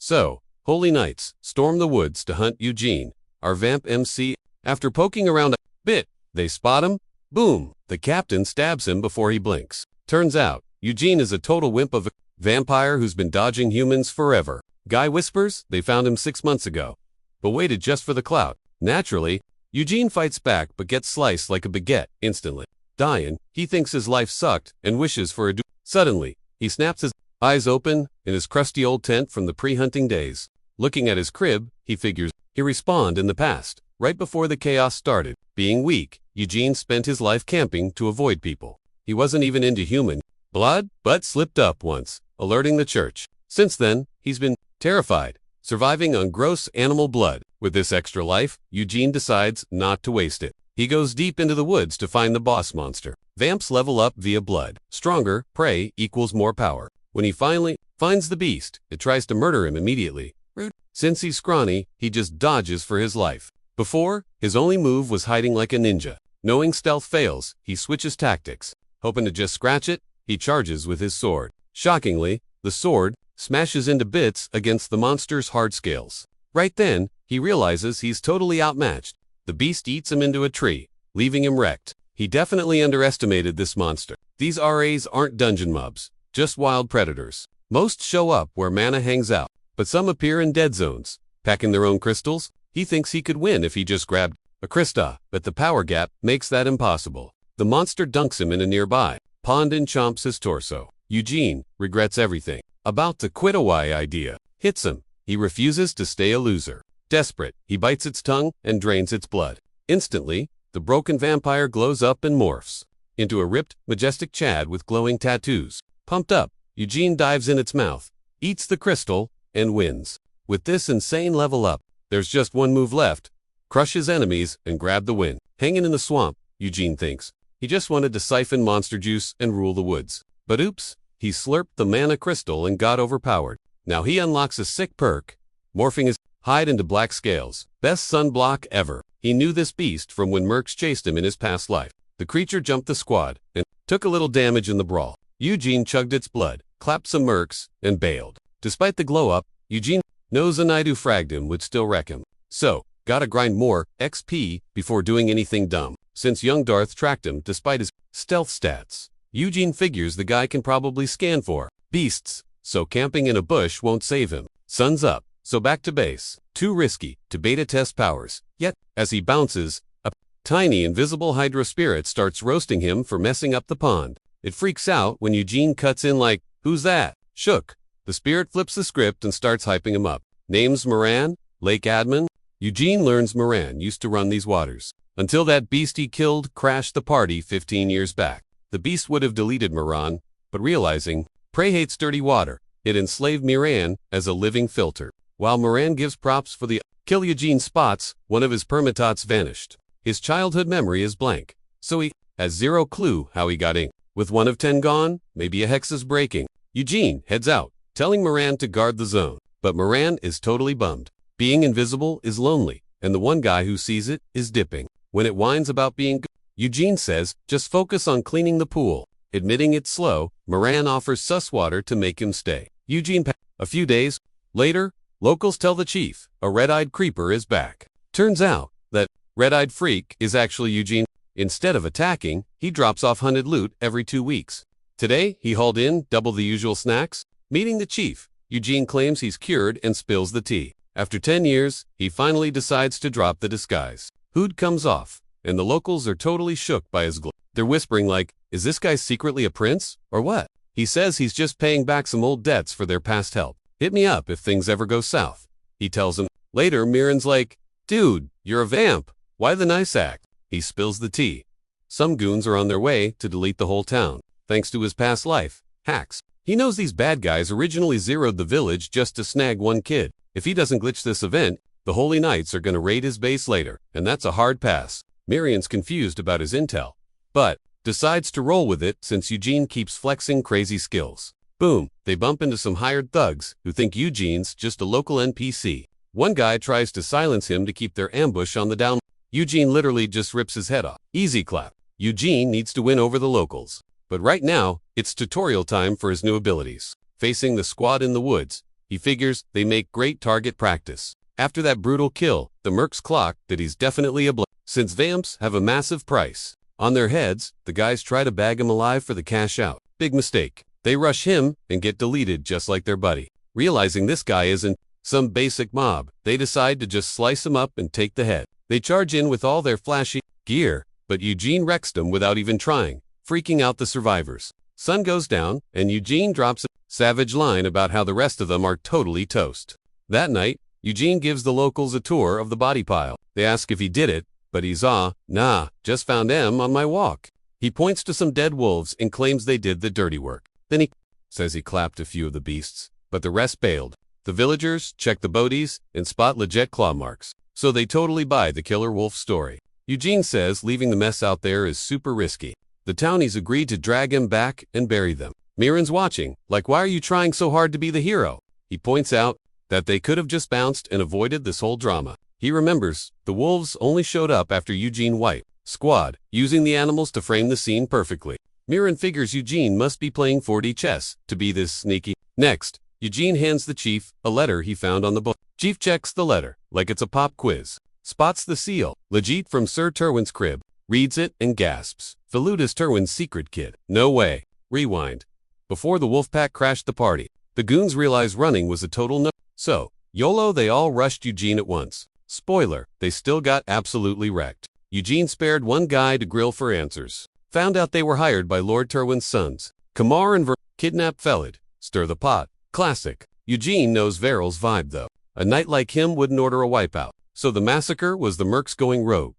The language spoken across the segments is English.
So, holy knights storm the woods to hunt Eugene, our vamp MC. After poking around a bit, they spot him. Boom! The captain stabs him before he blinks. Turns out, Eugene is a total wimp of a vampire who's been dodging humans forever. Guy whispers they found him 6 months ago, but waited just for the clout. Naturally, Eugene fights back but gets sliced like a baguette instantly. Dying, he thinks his life sucked and wishes for a Suddenly, he snaps his eyes open in his crusty old tent from the pre-hunting days. Looking at his crib, he figures he respawned in the past, right before the chaos started. Being weak, Eugene spent his life camping to avoid people. He wasn't even into human blood, but slipped up once, alerting the church. Since then, he's been terrified, surviving on gross animal blood. With this extra life, Eugene decides not to waste it. He goes deep into the woods to find the boss monster. Vamps level up via blood. Stronger prey equals more power. When he finally finds the beast, it tries to murder him immediately. Rude. Since he's scrawny, he just dodges for his life. Before, his only move was hiding like a ninja. Knowing stealth fails, he switches tactics. Hoping to just scratch it, he charges with his sword. Shockingly, the sword smashes into bits against the monster's hard scales. Right then, he realizes he's totally outmatched. The beast eats him into a tree, leaving him wrecked. He definitely underestimated this monster. These RAs aren't dungeon mobs, just wild predators. Most show up where mana hangs out, but some appear in dead zones, packing their own crystals. He thinks he could win if he just grabbed a crystal, but the power gap makes that impossible. The monster dunks him in a nearby pond and chomps his torso. Eugene regrets everything. About to quit a idea hits him. He refuses to stay a loser. Desperate, he bites its tongue and drains its blood. Instantly, the broken vampire glows up and morphs into a ripped, majestic Chad with glowing tattoos. Pumped up, Eugene dives in its mouth, eats the crystal, and wins. With this insane level up, there's just one move left: crush his enemies and grab the win. Hanging in the swamp, Eugene thinks he just wanted to siphon monster juice and rule the woods. But oops, he slurped the mana crystal and got overpowered. Now he unlocks a sick perk, morphing his hide into black scales. Best sunblock ever. He knew this beast from when mercs chased him in his past life. The creature jumped the squad and took a little damage in the brawl. Eugene chugged its blood, clapped some mercs, and bailed. Despite the glow-up, Eugene knows a Naidu fragged him would still wreck him. So, gotta grind more XP before doing anything dumb. Since young Darth tracked him despite his stealth stats, Eugene figures the guy can probably scan for beasts, so camping in a bush won't save him. Sun's up, so back to base. Too risky to beta test powers. Yet, as he bounces, a tiny invisible hydro spirit starts roasting him for messing up the pond. It freaks out when Eugene cuts in like, "Who's that?" Shook. The spirit flips the script and starts hyping him up. Name's Moran, Lake Admin. Eugene learns Moran used to run these waters. Until that beast he killed crashed the party 15 years back. The beast would have deleted Moran, but realizing prey hates dirty water, it enslaved Moran as a living filter. While Moran gives props for the kill Eugene spots, one of his permatots vanished. His childhood memory is blank, so he has zero clue how he got in. With 1 of 10 gone, maybe a hex is breaking. Eugene heads out, telling Moran to guard the zone. But Moran is totally bummed. Being invisible is lonely, and the one guy who sees it is dipping. When it whines about being good, Eugene says, just focus on cleaning the pool. Admitting it's slow, Moran offers sus water to make him stay. Eugene a few days later, locals tell the chief a red-eyed creeper is back. Turns out that red-eyed freak is actually Eugene. Instead of attacking, he drops off hunted loot every 2 weeks. Today, he hauled in double the usual snacks. Meeting the chief, Eugene claims he's cured and spills the tea. After 10 years, he finally decides to drop the disguise. Hood comes off, and the locals are totally shook by his glow. They're whispering like, is this guy secretly a prince, or what? He says he's just paying back some old debts for their past help. Hit me up if things ever go south, he tells him. Later, Miran's like, dude, you're a vamp. Why the nice act? He spills the tea. Some goons are on their way to delete the whole town, thanks to his past life hacks. He knows these bad guys originally zeroed the village just to snag one kid. If he doesn't glitch this event, the Holy Knights are going to raid his base later, and that's a hard pass. Mirian's confused about his intel, but decides to roll with it since Eugene keeps flexing crazy skills. Boom, they bump into some hired thugs who think Eugene's just a local NPC. One guy tries to silence him to keep their ambush on the down. Eugene literally just rips his head off. Easy clap. Eugene needs to win over the locals. But right now, it's tutorial time for his new abilities. Facing the squad in the woods, He figures they make great target practice. After that brutal kill, the mercs clock that he's definitely a since vamps have a massive price on their heads, the guys try to bag him alive for the cash out. Big mistake. They rush him and get deleted just like their buddy. Realizing this guy isn't some basic mob, they decide to just slice him up and take the head. They charge in with all their flashy gear, but Eugene wrecks them without even trying, freaking out the survivors. Sun goes down, and Eugene drops a savage line about how the rest of them are totally toast. That night, Eugene gives the locals a tour of the body pile. They ask if he did it, but he's nah, just found them on my walk. He points to some dead wolves and claims they did the dirty work. Then he says he clapped a few of the beasts, but the rest bailed. The villagers check the bodies and spot legit claw marks, so they totally buy the killer wolf story. Eugene says leaving the mess out there is super risky. The townies agreed to drag him back and bury them. Miran's watching, like, why are you trying so hard to be the hero? He points out that they could have just bounced and avoided this whole drama. He remembers the wolves only showed up after Eugene wiped squad, using the animals to frame the scene perfectly. Miran figures Eugene must be playing 4D chess to be this sneaky. Next, Eugene hands the chief a letter he found on the book. Chief checks the letter, like it's a pop quiz. Spots the seal, legit from Sir Terwin's crib, reads it and gasps. Feluda's Terwin's secret kid. No way. Rewind. Before the wolf pack crashed the party, the goons realized running was a total no. So, YOLO, they all rushed Eugene at once. Spoiler, they still got absolutely wrecked. Eugene spared one guy to grill for answers. Found out they were hired by Lord Terwin's sons. Kamar and kidnap Felid. Stir the pot. Classic. Eugene knows Veryl's vibe though. A knight like him wouldn't order a wipeout. So the massacre was the mercs going rogue.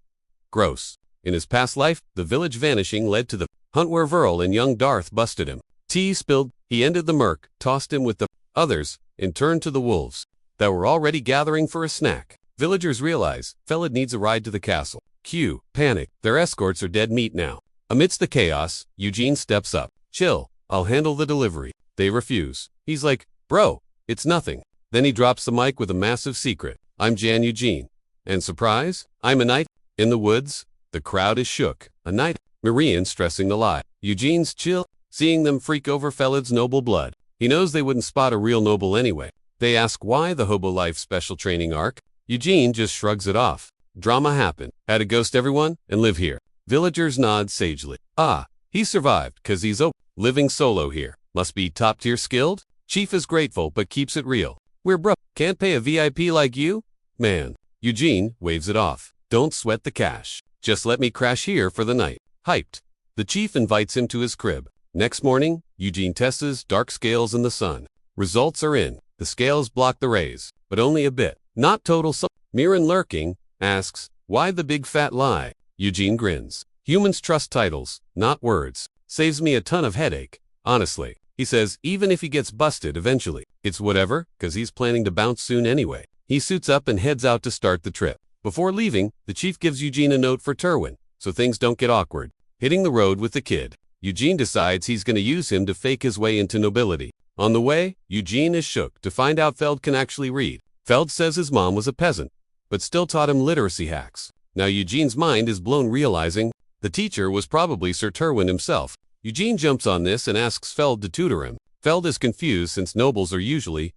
Gross. In his past life, the village vanishing led to the hunt where Verl and young Darth busted him. Tea spilled. He ended the merc, tossed him with the others, and turned to the wolves that were already gathering for a snack. Villagers realize Felid needs a ride to the castle. Cue. Panic. Their escorts are dead meat now. Amidst the chaos, Eugene steps up. Chill. I'll handle the delivery. They refuse. He's like, bro, it's nothing. Then he drops the mic with a massive secret. I'm Jan Eugene. And surprise, I'm a knight. In the woods, the crowd is shook. A knight. Marian stressing the lie. Eugene's chill, seeing them freak over Felid's noble blood. He knows they wouldn't spot a real noble anyway. They ask why the Hobo Life special training arc. Eugene just shrugs it off. Drama happened. Had to ghost everyone and live here. Villagers nod sagely. He survived cause he's living solo here. Must be top tier skilled? Chief is grateful but keeps it real. We're broke. Can't pay a VIP like you? Man. Eugene waves it off. Don't sweat the cash. Just let me crash here for the night. Hyped. The chief invites him to his crib. Next morning, Eugene tests dark scales in the sun. Results are in. The scales block the rays, but only a bit. Not total. Miran lurking, asks, why the big fat lie? Eugene grins. Humans trust titles, not words. Saves me a ton of headache. Honestly. He says even if he gets busted eventually, it's whatever, cause he's planning to bounce soon anyway. He suits up and heads out to start the trip. Before leaving, the chief gives Eugene a note for Terwin, so things don't get awkward. Hitting the road with the kid, Eugene decides he's gonna use him to fake his way into nobility. On the way, Eugene is shook to find out Feld can actually read. Feld says his mom was a peasant, but still taught him literacy hacks. Now Eugene's mind is blown realizing the teacher was probably Sir Terwin himself. Eugene jumps on this and asks Feld to tutor him. Feld is confused since nobles are usually,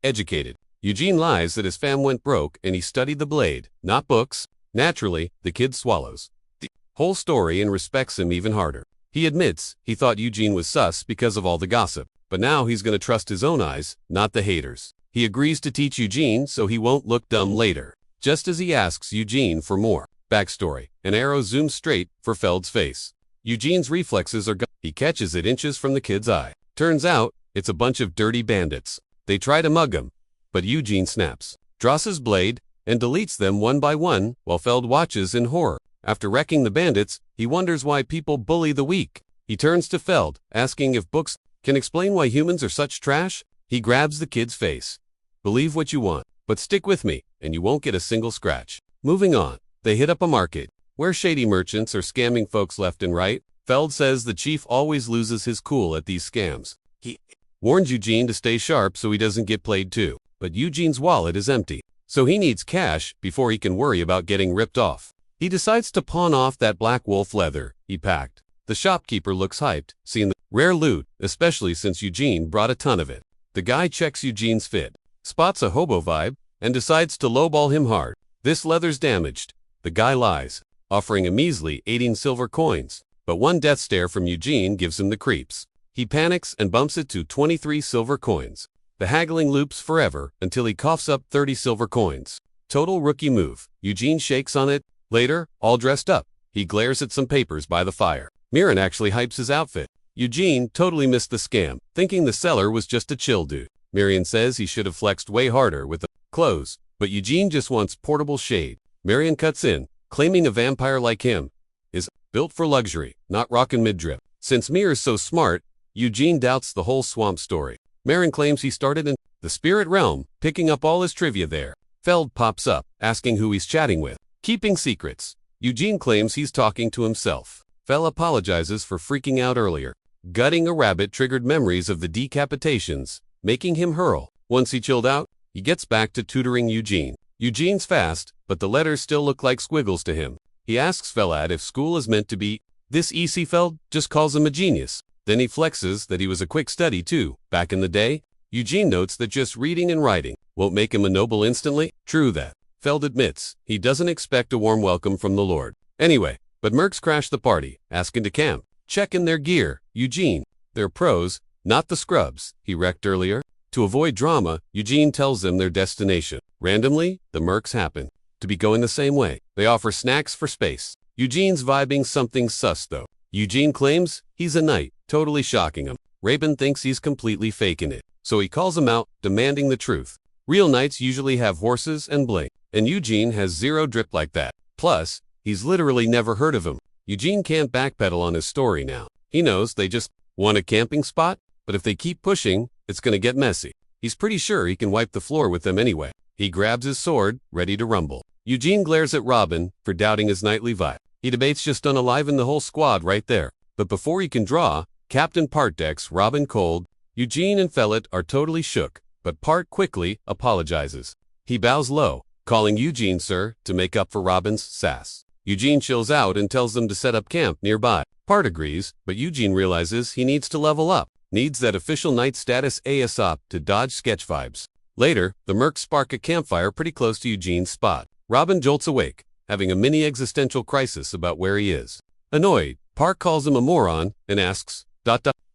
educated. Eugene lies that his fam went broke and he studied the blade, not books. Naturally, the kid swallows the whole story and respects him even harder. He admits he thought Eugene was sus because of all the gossip, but now he's gonna trust his own eyes, not the haters. He agrees to teach Eugene so he won't look dumb later. Just as he asks Eugene for more backstory, an arrow zooms straight for Feld's face. Eugene's reflexes are gone. He catches it inches from the kid's eye. Turns out, it's a bunch of dirty bandits. They try to mug him, but Eugene snaps, draws his blade, and deletes them one by one while Feld watches in horror. After wrecking the bandits, he wonders why people bully the weak. He turns to Feld, asking if books can explain why humans are such trash. He grabs the kid's face. Believe what you want, but stick with me, and you won't get a single scratch. Moving on, they hit up a market, where shady merchants are scamming folks left and right. Feld says the chief always loses his cool at these scams. He warns Eugene to stay sharp so he doesn't get played too. But Eugene's wallet is empty, so he needs cash before he can worry about getting ripped off. He decides to pawn off that black wolf leather he packed. The shopkeeper looks hyped, seeing the rare loot, especially since Eugene brought a ton of it. The guy checks Eugene's fit, spots a hobo vibe, and decides to lowball him hard. This leather's damaged. The guy lies, offering a measly 18 silver coins, but one death stare from Eugene gives him the creeps. He panics and bumps it to 23 silver coins. The haggling loops forever until he coughs up 30 silver coins. Total rookie move. Eugene shakes on it. Later, all dressed up, he glares at some papers by the fire. Miran actually hypes his outfit. Eugene totally missed the scam, thinking the seller was just a chill dude. Marion says he should have flexed way harder with the clothes, but Eugene just wants portable shade. Marion cuts in, claiming a vampire like him is built for luxury, not rockin' mid-drip. Since Mir is so smart, Eugene doubts the whole swamp story. Marion claims he started in the spirit realm, picking up all his trivia there. Feld pops up, asking who he's chatting with. Keeping secrets. Eugene claims he's talking to himself. Fell apologizes for freaking out earlier. Gutting a rabbit triggered memories of the decapitations, making him hurl. Once he chilled out, he gets back to tutoring Eugene. Eugene's fast, but the letters still look like squiggles to him. He asks Felad if school is meant to be. This EC Feld just calls him a genius. Then he flexes that he was a quick study too, back in the day. Eugene notes that just reading and writing won't make him a noble instantly. True that. Feld admits he doesn't expect a warm welcome from the Lord. Anyway, but mercs crash the party, asking to camp. Checking their gear. Eugene. They're pros, not the scrubs he wrecked earlier. To avoid drama, Eugene tells them their destination. Randomly, the mercs happen to be going the same way. They offer snacks for space. Eugene's vibing something sus though. Eugene claims he's a knight, totally shocking him. Rabin thinks he's completely faking it, so he calls him out, demanding the truth. Real knights usually have horses and bling, and Eugene has zero drip like that. Plus, he's literally never heard of him. Eugene can't backpedal on his story now. He knows they just want a camping spot, but if they keep pushing, it's gonna get messy. He's pretty sure he can wipe the floor with them anyway. He grabs his sword, ready to rumble. Eugene glares at Robin for doubting his knightly vibe. He debates just unaliving the whole squad right there. But before he can draw, Captain Part decks Robin cold. Eugene and Fellet are totally shook, but Part quickly apologizes. He bows low, calling Eugene sir to make up for Robin's sass. Eugene chills out and tells them to set up camp nearby. Part agrees, but Eugene realizes he needs to level up. Needs that official knight status ASAP to dodge sketch vibes. Later, the mercs spark a campfire pretty close to Eugene's spot. Robin jolts awake, having a mini existential crisis about where he is. Annoyed, Park calls him a moron and asks,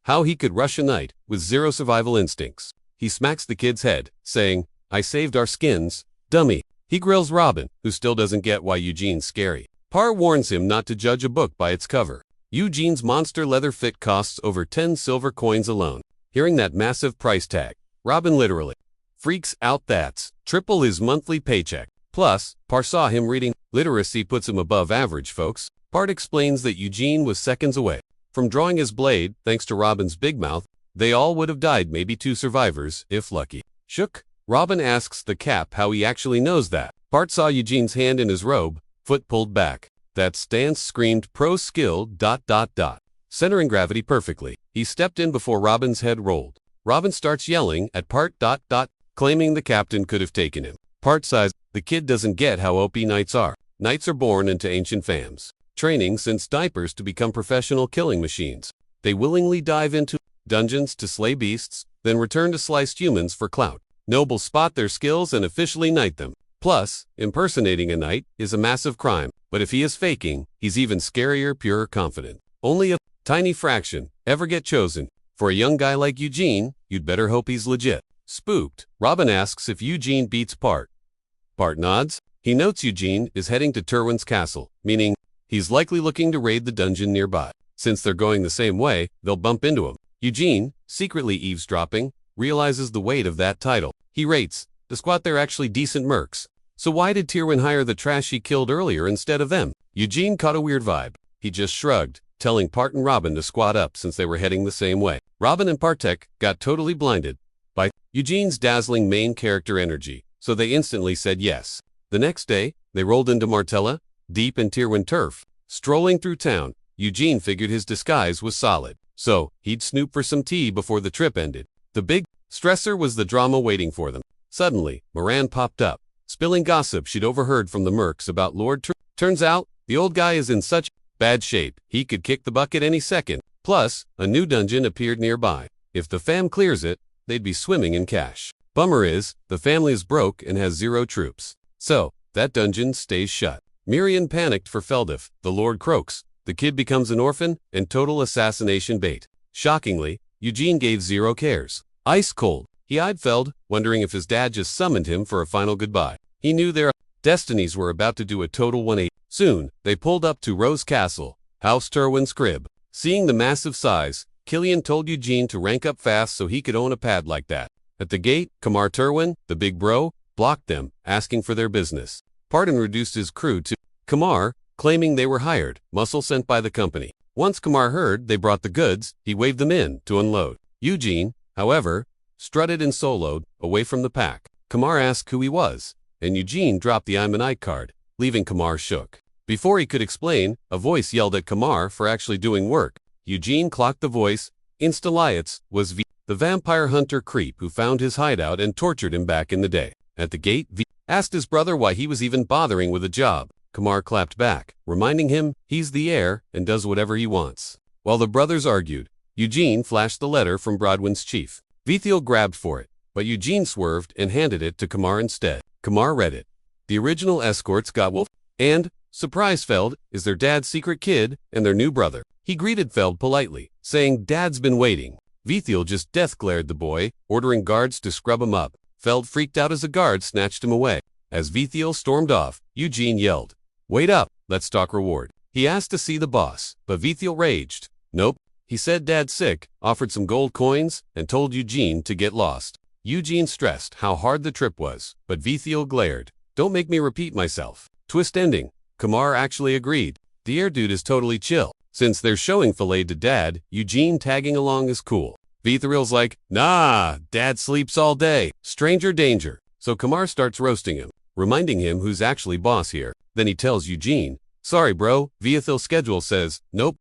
how he could rush a knight with zero survival instincts. He smacks the kid's head, saying, I saved our skins, dummy. He grills Robin, who still doesn't get why Eugene's scary. Parr warns him not to judge a book by its cover. Eugene's monster leather fit costs over 10 silver coins alone. Hearing that massive price tag, Robin literally freaks out. That's triple his monthly paycheck. Plus, Parr saw him reading. Literacy puts him above average, folks. Part explains that Eugene was seconds away from drawing his blade. Thanks to Robin's big mouth, they all would have died, maybe 2 survivors, if lucky. Shook, Robin asks the Cap how he actually knows that. Part saw Eugene's hand in his robe, foot pulled back. That stance screamed pro skill ... Centering gravity perfectly. He stepped in before Robin's head rolled. Robin starts yelling at Part ... claiming the captain could have taken him. Part sighs, the kid doesn't get how OP knights are. Knights are born into ancient fams. Training since diapers to become professional killing machines. They willingly dive into dungeons to slay beasts, then return to sliced humans for clout. Nobles spot their skills and officially knight them. Plus, impersonating a knight is a massive crime, but if he is faking, he's even scarier, pure confident. Only a tiny fraction ever get chosen. For a young guy like Eugene, you'd better hope he's legit. Spooked, Robin asks if Eugene beats Part. Part nods. He notes Eugene is heading to Terwin's castle, meaning he's likely looking to raid the dungeon nearby. Since they're going the same way, they'll bump into him. Eugene, secretly eavesdropping, realizes the weight of that title. He rates, the squad they're actually decent mercs. So why did Tyrwin hire the trash he killed earlier instead of them? Eugene caught a weird vibe. He just shrugged, telling Part and Robin to squad up since they were heading the same way. Robin and Partek got totally blinded by Eugene's dazzling main character energy, so they instantly said yes. The next day, they rolled into Martella, deep in Tyrwin turf. Strolling through town, Eugene figured his disguise was solid, so he'd snoop for some tea before the trip ended. The big stressor was the drama waiting for them. Suddenly, Moran popped up, spilling gossip she'd overheard from the mercs about Lord Turns out, the old guy is in such bad shape, he could kick the bucket any second. Plus, a new dungeon appeared nearby. If the fam clears it, they'd be swimming in cash. Bummer is, the family is broke and has 0 troops. So, that dungeon stays shut. Miriam panicked for Feldif, the Lord croaks. The kid becomes an orphan and total assassination bait. Shockingly, Eugene gave 0 cares. Ice cold, he eyed Feld, wondering if his dad just summoned him for a final goodbye. He knew their destinies were about to do a total 180. Soon, they pulled up to Rose Castle, House Turwin's crib. Seeing the massive size, Killian told Eugene to rank up fast so he could own a pad like that. At the gate, Kamar Turwin, the big bro, blocked them, asking for their business. Pardon reduced his crew to Kamar, claiming they were hired, muscle sent by the company. Once Kamar heard they brought the goods, he waved them in to unload. Eugene, however, strutted and soloed, away from the pack. Kamar asked who he was, and Eugene dropped the I'm an Ike card, leaving Kamar shook. Before he could explain, a voice yelled at Kamar for actually doing work. Eugene clocked the voice. Instaliats was the vampire hunter creep who found his hideout and tortured him back in the day. At the gate, V asked his brother why he was even bothering with a job. Kamar clapped back, reminding him he's the heir and does whatever he wants. While the brothers argued, Eugene flashed the letter from Brodwin's chief. Vithiel grabbed for it, but Eugene swerved and handed it to Kamar instead. Kamar read it. The original escorts got Wolf, and, surprise Feld, is their dad's secret kid and their new brother. He greeted Feld politely, saying Dad's been waiting. Vithiel just death-glared the boy, ordering guards to scrub him up. Feld freaked out as a guard snatched him away. As Vithiel stormed off, Eugene yelled, "Wait up, let's talk reward." He asked to see the boss, but Vithiel raged. Nope. He said Dad's sick, offered some gold coins, and told Eugene to get lost. Eugene stressed how hard the trip was, but Vithiel glared. Don't make me repeat myself. Twist ending. Kamar actually agreed. The air dude is totally chill. Since they're showing Filleted to Dad, Eugene tagging along is cool. Vithiel's like, nah, Dad sleeps all day. Stranger danger. So Kamar starts roasting him, reminding him who's actually boss here. Then he tells Eugene, sorry bro, Vithiel's schedule says, nope.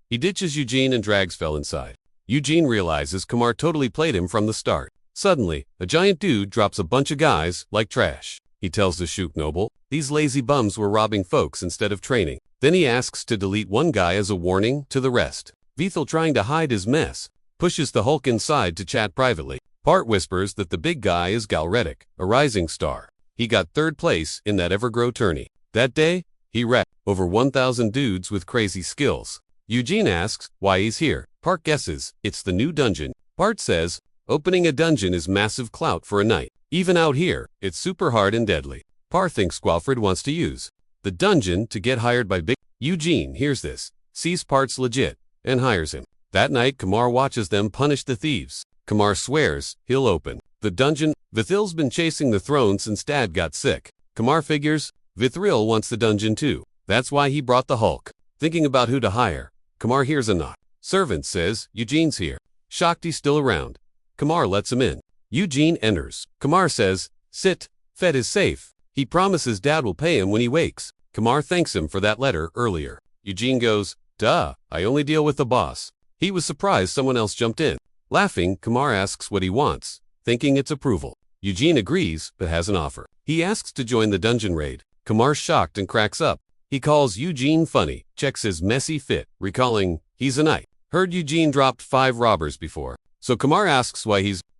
He ditches Eugene and drags Fell inside. Eugene realizes Kamar totally played him from the start. Suddenly, a giant dude drops a bunch of guys like trash. He tells the Shook Noble, these lazy bums were robbing folks instead of training. Then he asks to delete one guy as a warning to the rest. Vithiel, trying to hide his mess, pushes the Hulk inside to chat privately. Part whispers that the big guy is Galretic, a rising star. He got 3rd place in that Evergrow tourney. That day, he wrecked over 1,000 dudes with crazy skills. Eugene asks why he's here. Part guesses it's the new dungeon. Part says, opening a dungeon is massive clout for a knight. Even out here, it's super hard and deadly. Par thinks Squalford wants to use the dungeon to get hired by Big. Eugene hears this, sees Part's legit, and hires him. That night, Kamar watches them punish the thieves. Kamar swears he'll open the dungeon. Vithiel's been chasing the throne since Dad got sick. Kamar figures Vithril wants the dungeon too. That's why he brought the Hulk. Thinking about who to hire, Kamar hears a knock. Servant says Eugene's here. Shocked he's still around, Kamar lets him in. Eugene enters. Kamar says, sit, Fed is safe. He promises Dad will pay him when he wakes. Kamar thanks him for that letter earlier. Eugene goes, duh, I only deal with the boss. He was surprised someone else jumped in. Laughing, Kamar asks what he wants, thinking it's approval. Eugene agrees, but has an offer. He asks to join the dungeon raid. Kamar's shocked and cracks up. He calls Eugene funny, checks his messy fit, recalling he's a knight. Heard Eugene dropped 5 robbers before. So Kamar asks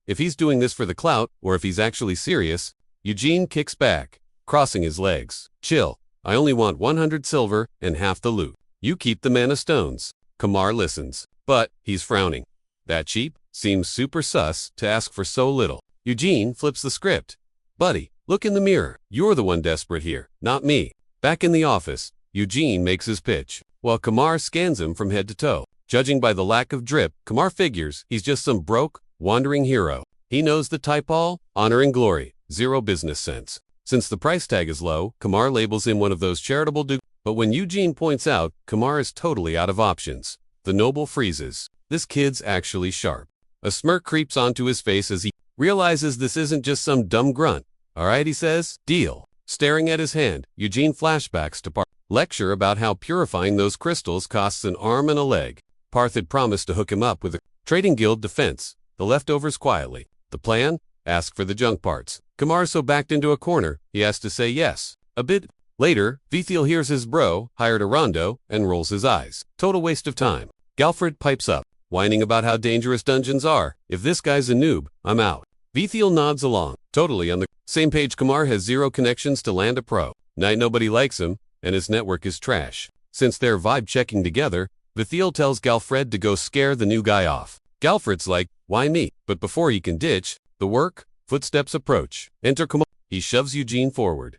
if he's doing this for the clout or if he's actually serious. Eugene kicks back, crossing his legs. Chill, I only want 100 silver and half the loot. You keep the mana stones. Kamar listens, but he's frowning. That cheap? Seems super sus to ask for so little. Eugene flips the script. Buddy, look in the mirror. You're the one desperate here, not me. Back in the office, Eugene makes his pitch, while Kamar scans him from head to toe. Judging by the lack of drip, Kamar figures he's just some broke, wandering hero. He knows the type all, honor and glory, 0 business sense. Since the price tag is low, Kamar labels him one of those charitable but when Eugene points out, Kamar is totally out of options. The noble freezes. This kid's actually sharp. A smirk creeps onto his face as he realizes this isn't just some dumb grunt. Alright, he says, deal. Staring at his hand, Eugene flashbacks to Parth. Lecture about how purifying those crystals costs an arm and a leg. Parth had promised to hook him up with a trading guild defense. The leftovers quietly. The plan? Ask for the junk parts. Kamar so backed into a corner, he has to say yes. A bit later, Vithiel hears his bro hired a rondo and rolls his eyes. Total waste of time. Galfred pipes up. whining about how dangerous dungeons are. If this guy's a noob, I'm out. Vithiel nods along, totally on the same page. Kamar has zero connections to land a pro. Night nobody likes him, and his network is trash. Since they're vibe checking together, Vithiel tells Galfred to go scare the new guy off. Galfred's like, why me? But before he can ditch the work, footsteps approach. Enter Kamar. He shoves Eugene forward.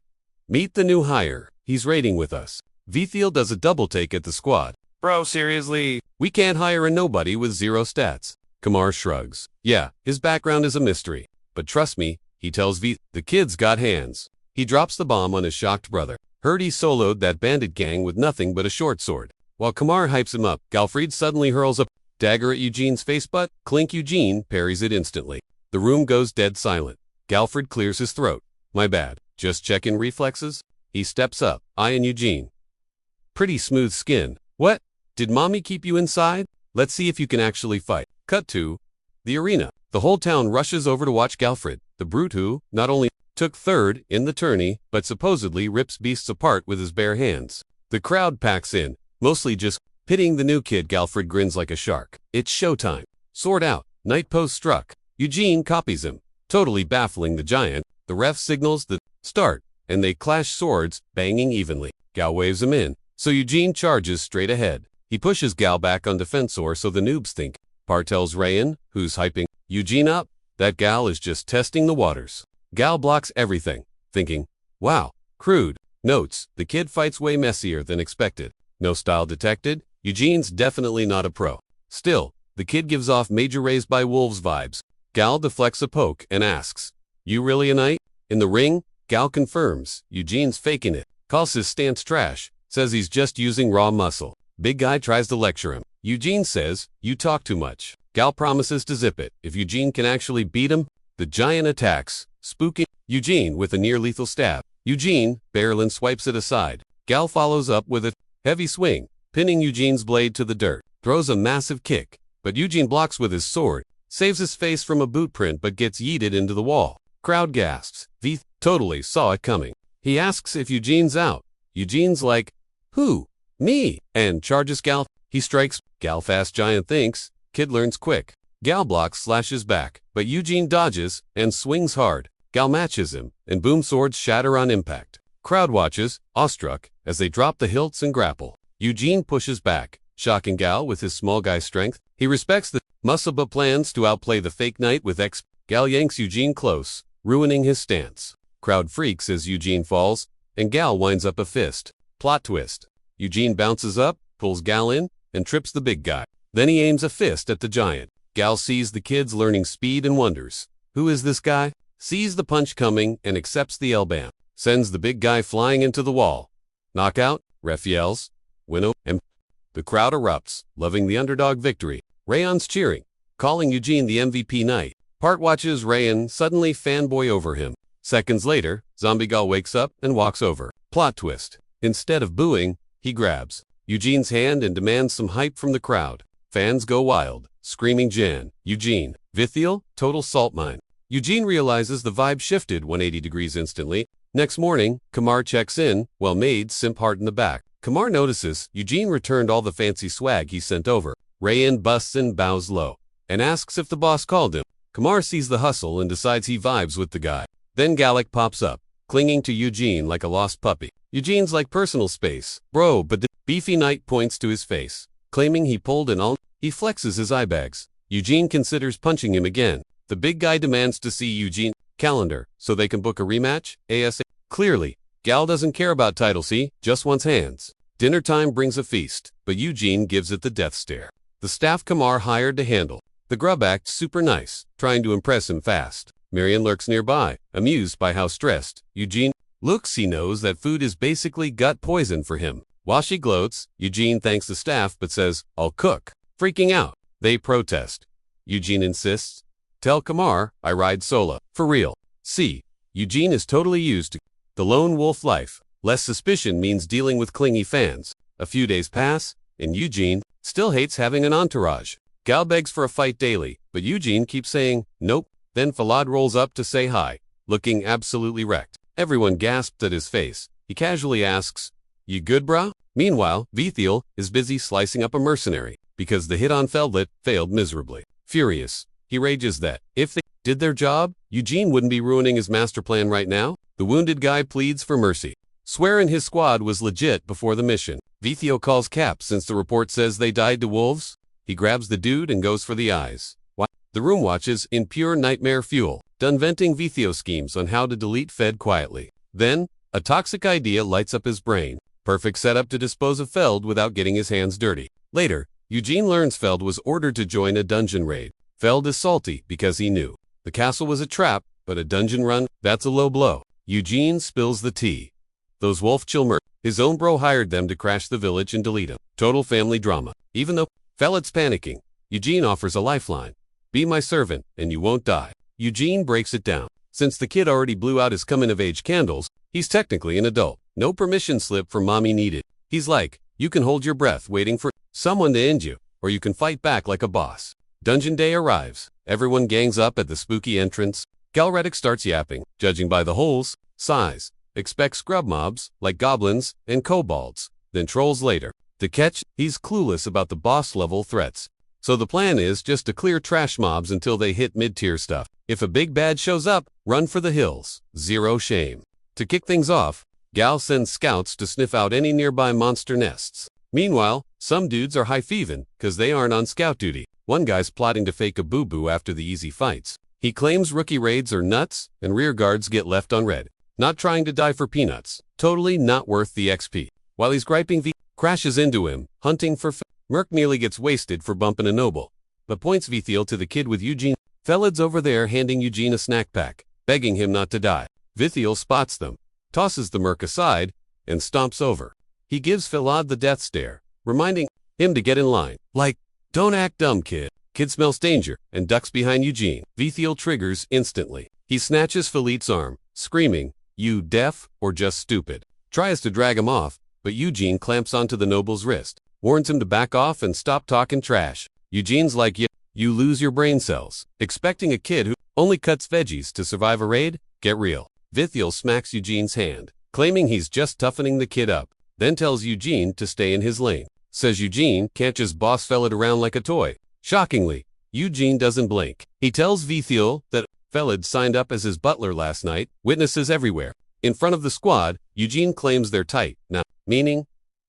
Meet the new hire. He's raiding with us. Vithiel does a double take at the squad. Bro, seriously? We can't hire a nobody with zero stats. Kamar shrugs. Yeah, his background is a mystery. But trust me, he tells the kid's got hands. He drops the bomb on his shocked brother. Heard he soloed that bandit gang with nothing but a short sword. While Kamar hypes him up, Galfred suddenly hurls a dagger at Eugene's face, but clink. Eugene parries it instantly. The room goes dead silent. Galfred clears his throat. My bad. Just checking reflexes? He steps up, eyeing Eugene. Pretty smooth skin. What? Did mommy keep you inside? Let's see if you can actually fight. Cut to the arena. The whole town rushes over to watch Galfred, the brute who not only took third in the tourney, but supposedly rips beasts apart with his bare hands. The crowd packs in, mostly just pitying the new kid. Galfred grins like a shark. It's showtime. Sword out. Night post struck. Eugene copies him, totally baffling the giant. The ref signals the start, and they clash swords, banging evenly. Gal waves him in, so Eugene charges straight ahead. He pushes Gal back on defensor so the noobs think. Par tells Rayan, who's hyping Eugene up, that Gal is just testing the waters. Gal blocks everything, thinking, wow, crude. Notes, the kid fights way messier than expected. No style detected. Eugene's definitely not a pro. Still, the kid gives off major raised by wolves vibes. Gal deflects a poke and asks, you really a knight? In the ring, Gal confirms, Eugene's faking it. Calls his stance trash, says he's just using raw muscle. Big guy tries to lecture him. Eugene says, you talk too much. Gal promises to zip it. If Eugene can actually beat him, the giant attacks, spooking Eugene with a near-lethal stab. Eugene, Berlin swipes it aside. Gal follows up with a heavy swing, pinning Eugene's blade to the dirt. Throws a massive kick, but Eugene blocks with his sword, saves his face from a boot print but gets yeeted into the wall. Crowd gasps. V totally saw it coming. He asks if Eugene's out. Eugene's like, who? Me. And charges Gal. He strikes. Gal fast giant thinks. Kid learns quick. Gal blocks, slashes back, but Eugene dodges and swings hard. Gal matches him, and boom, swords shatter on impact. Crowd watches, awestruck, as they drop the hilts and grapple. Eugene pushes back, shocking Gal with his small guy strength. He respects the muscle but plans to outplay the fake knight with X. Gal yanks Eugene close, ruining his stance. Crowd freaks as Eugene falls, and Gal winds up a fist. Plot twist. Eugene bounces up, pulls Gal in, and trips the big guy. Then he aims a fist at the giant. Gal sees the kids learning speed and wonders. Who is this guy? Sees the punch coming and accepts the L-bam. Sends the big guy flying into the wall. Knockout, ref yells. Winnow, and the crowd erupts, loving the underdog victory. Rayon's cheering, calling Eugene the MVP knight. Part watches Rayan suddenly fanboy over him. Seconds later, Zombie Gal wakes up and walks over. Plot twist. Instead of booing, he grabs Eugene's hand and demands some hype from the crowd. Fans go wild, screaming Jan, Eugene, Vithiel, total salt mine. Eugene realizes the vibe shifted 180 degrees instantly. Next morning, Kamar checks in, while maids simp hard in the back. Kamar notices Eugene returned all the fancy swag he sent over. Rayan busts and bows low, and asks if the boss called him. Kamar sees the hustle and decides he vibes with the guy. Then Gallic pops up, clinging to Eugene like a lost puppy. Eugene's like personal space. Bro, but the beefy knight points to his face, claiming he pulled an all. He flexes his eye bags. Eugene considers punching him again. The big guy demands to see Eugene's calendar so they can book a rematch, ASAP. Clearly, Gal doesn't care about title C, just wants hands. Dinner time brings a feast, but Eugene gives it the death stare. The staff Kamar hired to handle the grub acts super nice, trying to impress him fast. Marion lurks nearby, amused by how stressed Eugene looks. He knows that food is basically gut poison for him. While she gloats, Eugene thanks the staff but says, I'll cook. Freaking out, they protest. Eugene insists, tell Kamar I ride solo. For real. See, Eugene is totally used to the lone wolf life. Less suspicion means dealing with clingy fans. A few days pass, and Eugene still hates having an entourage. Gal begs for a fight daily, but Eugene keeps saying, nope. Then Falad rolls up to say hi, looking absolutely wrecked. Everyone gasped at his face. He casually asks, you good brah? Meanwhile, Vithiel is busy slicing up a mercenary. because the hit on Feldlet failed miserably. Furious, he rages that, if they did their job, Eugene wouldn't be ruining his master plan right now. The wounded guy pleads for mercy, swearing his squad was legit before the mission. Vithio calls Cap since the report says they died to wolves. He grabs the dude and goes for the eyes. The room watches in pure nightmare fuel, done venting Vithio schemes on how to delete Fed quietly. Then, a toxic idea lights up his brain. Perfect setup to dispose of Feld without getting his hands dirty. Later, Eugene learns Feld was ordered to join a dungeon raid. Feld is salty because he knew the castle was a trap, but a dungeon run, that's a low blow. Eugene spills the tea. Those wolf chilmer, his own bro hired them to crash the village and delete him. Total family drama. Even though Feldlet's panicking, Eugene offers a lifeline. Be my servant, and you won't die. Eugene breaks it down. Since the kid already blew out his coming-of-age candles, he's technically an adult. No permission slip from mommy needed. He's like, you can hold your breath waiting for someone to end you, or you can fight back like a boss. Dungeon day arrives. Everyone gangs up at the spooky entrance. Galretic starts yapping, judging by the holes, size. Expect scrub mobs, like goblins and kobolds, then trolls later. To catch, he's clueless about the boss-level threats. So the plan is just to clear trash mobs until they hit mid-tier stuff. If a big bad shows up, run for the hills. Zero shame. To kick things off, Gal sends scouts to sniff out any nearby monster nests. Meanwhile, some dudes are high-thieving because they aren't on scout duty. One guy's plotting to fake a boo-boo after the easy fights. He claims rookie raids are nuts and rear guards get left on red. Not trying to die for peanuts. Totally not worth the XP. While he's griping, V crashes into him, hunting for Merc nearly gets wasted for bumping a noble, but points Vithiel to the kid with Eugene. Feldlet's over there handing Eugene a snack pack, begging him not to die. Vithiel spots them, tosses the Merc aside, and stomps over. He gives Felad the death stare, reminding him to get in line. Like, don't act dumb, kid. Kid smells danger and ducks behind Eugene. Vithiel triggers instantly. He snatches Philitte's arm, screaming, you deaf or just stupid. Tries to drag him off, but Eugene clamps onto the noble's wrist, warns him to back off and stop talking trash. Eugene's like, yeah, you lose your brain cells. Expecting a kid who only cuts veggies to survive a raid? Get real. Vithiel smacks Eugene's hand, claiming he's just toughening the kid up, then tells Eugene to stay in his lane. Says Eugene can't just boss Felad around like a toy. Shockingly, Eugene doesn't blink. He tells Vithiel that Felad signed up as his butler last night, witnesses everywhere. In front of the squad, Eugene claims they're tight, now, meaning,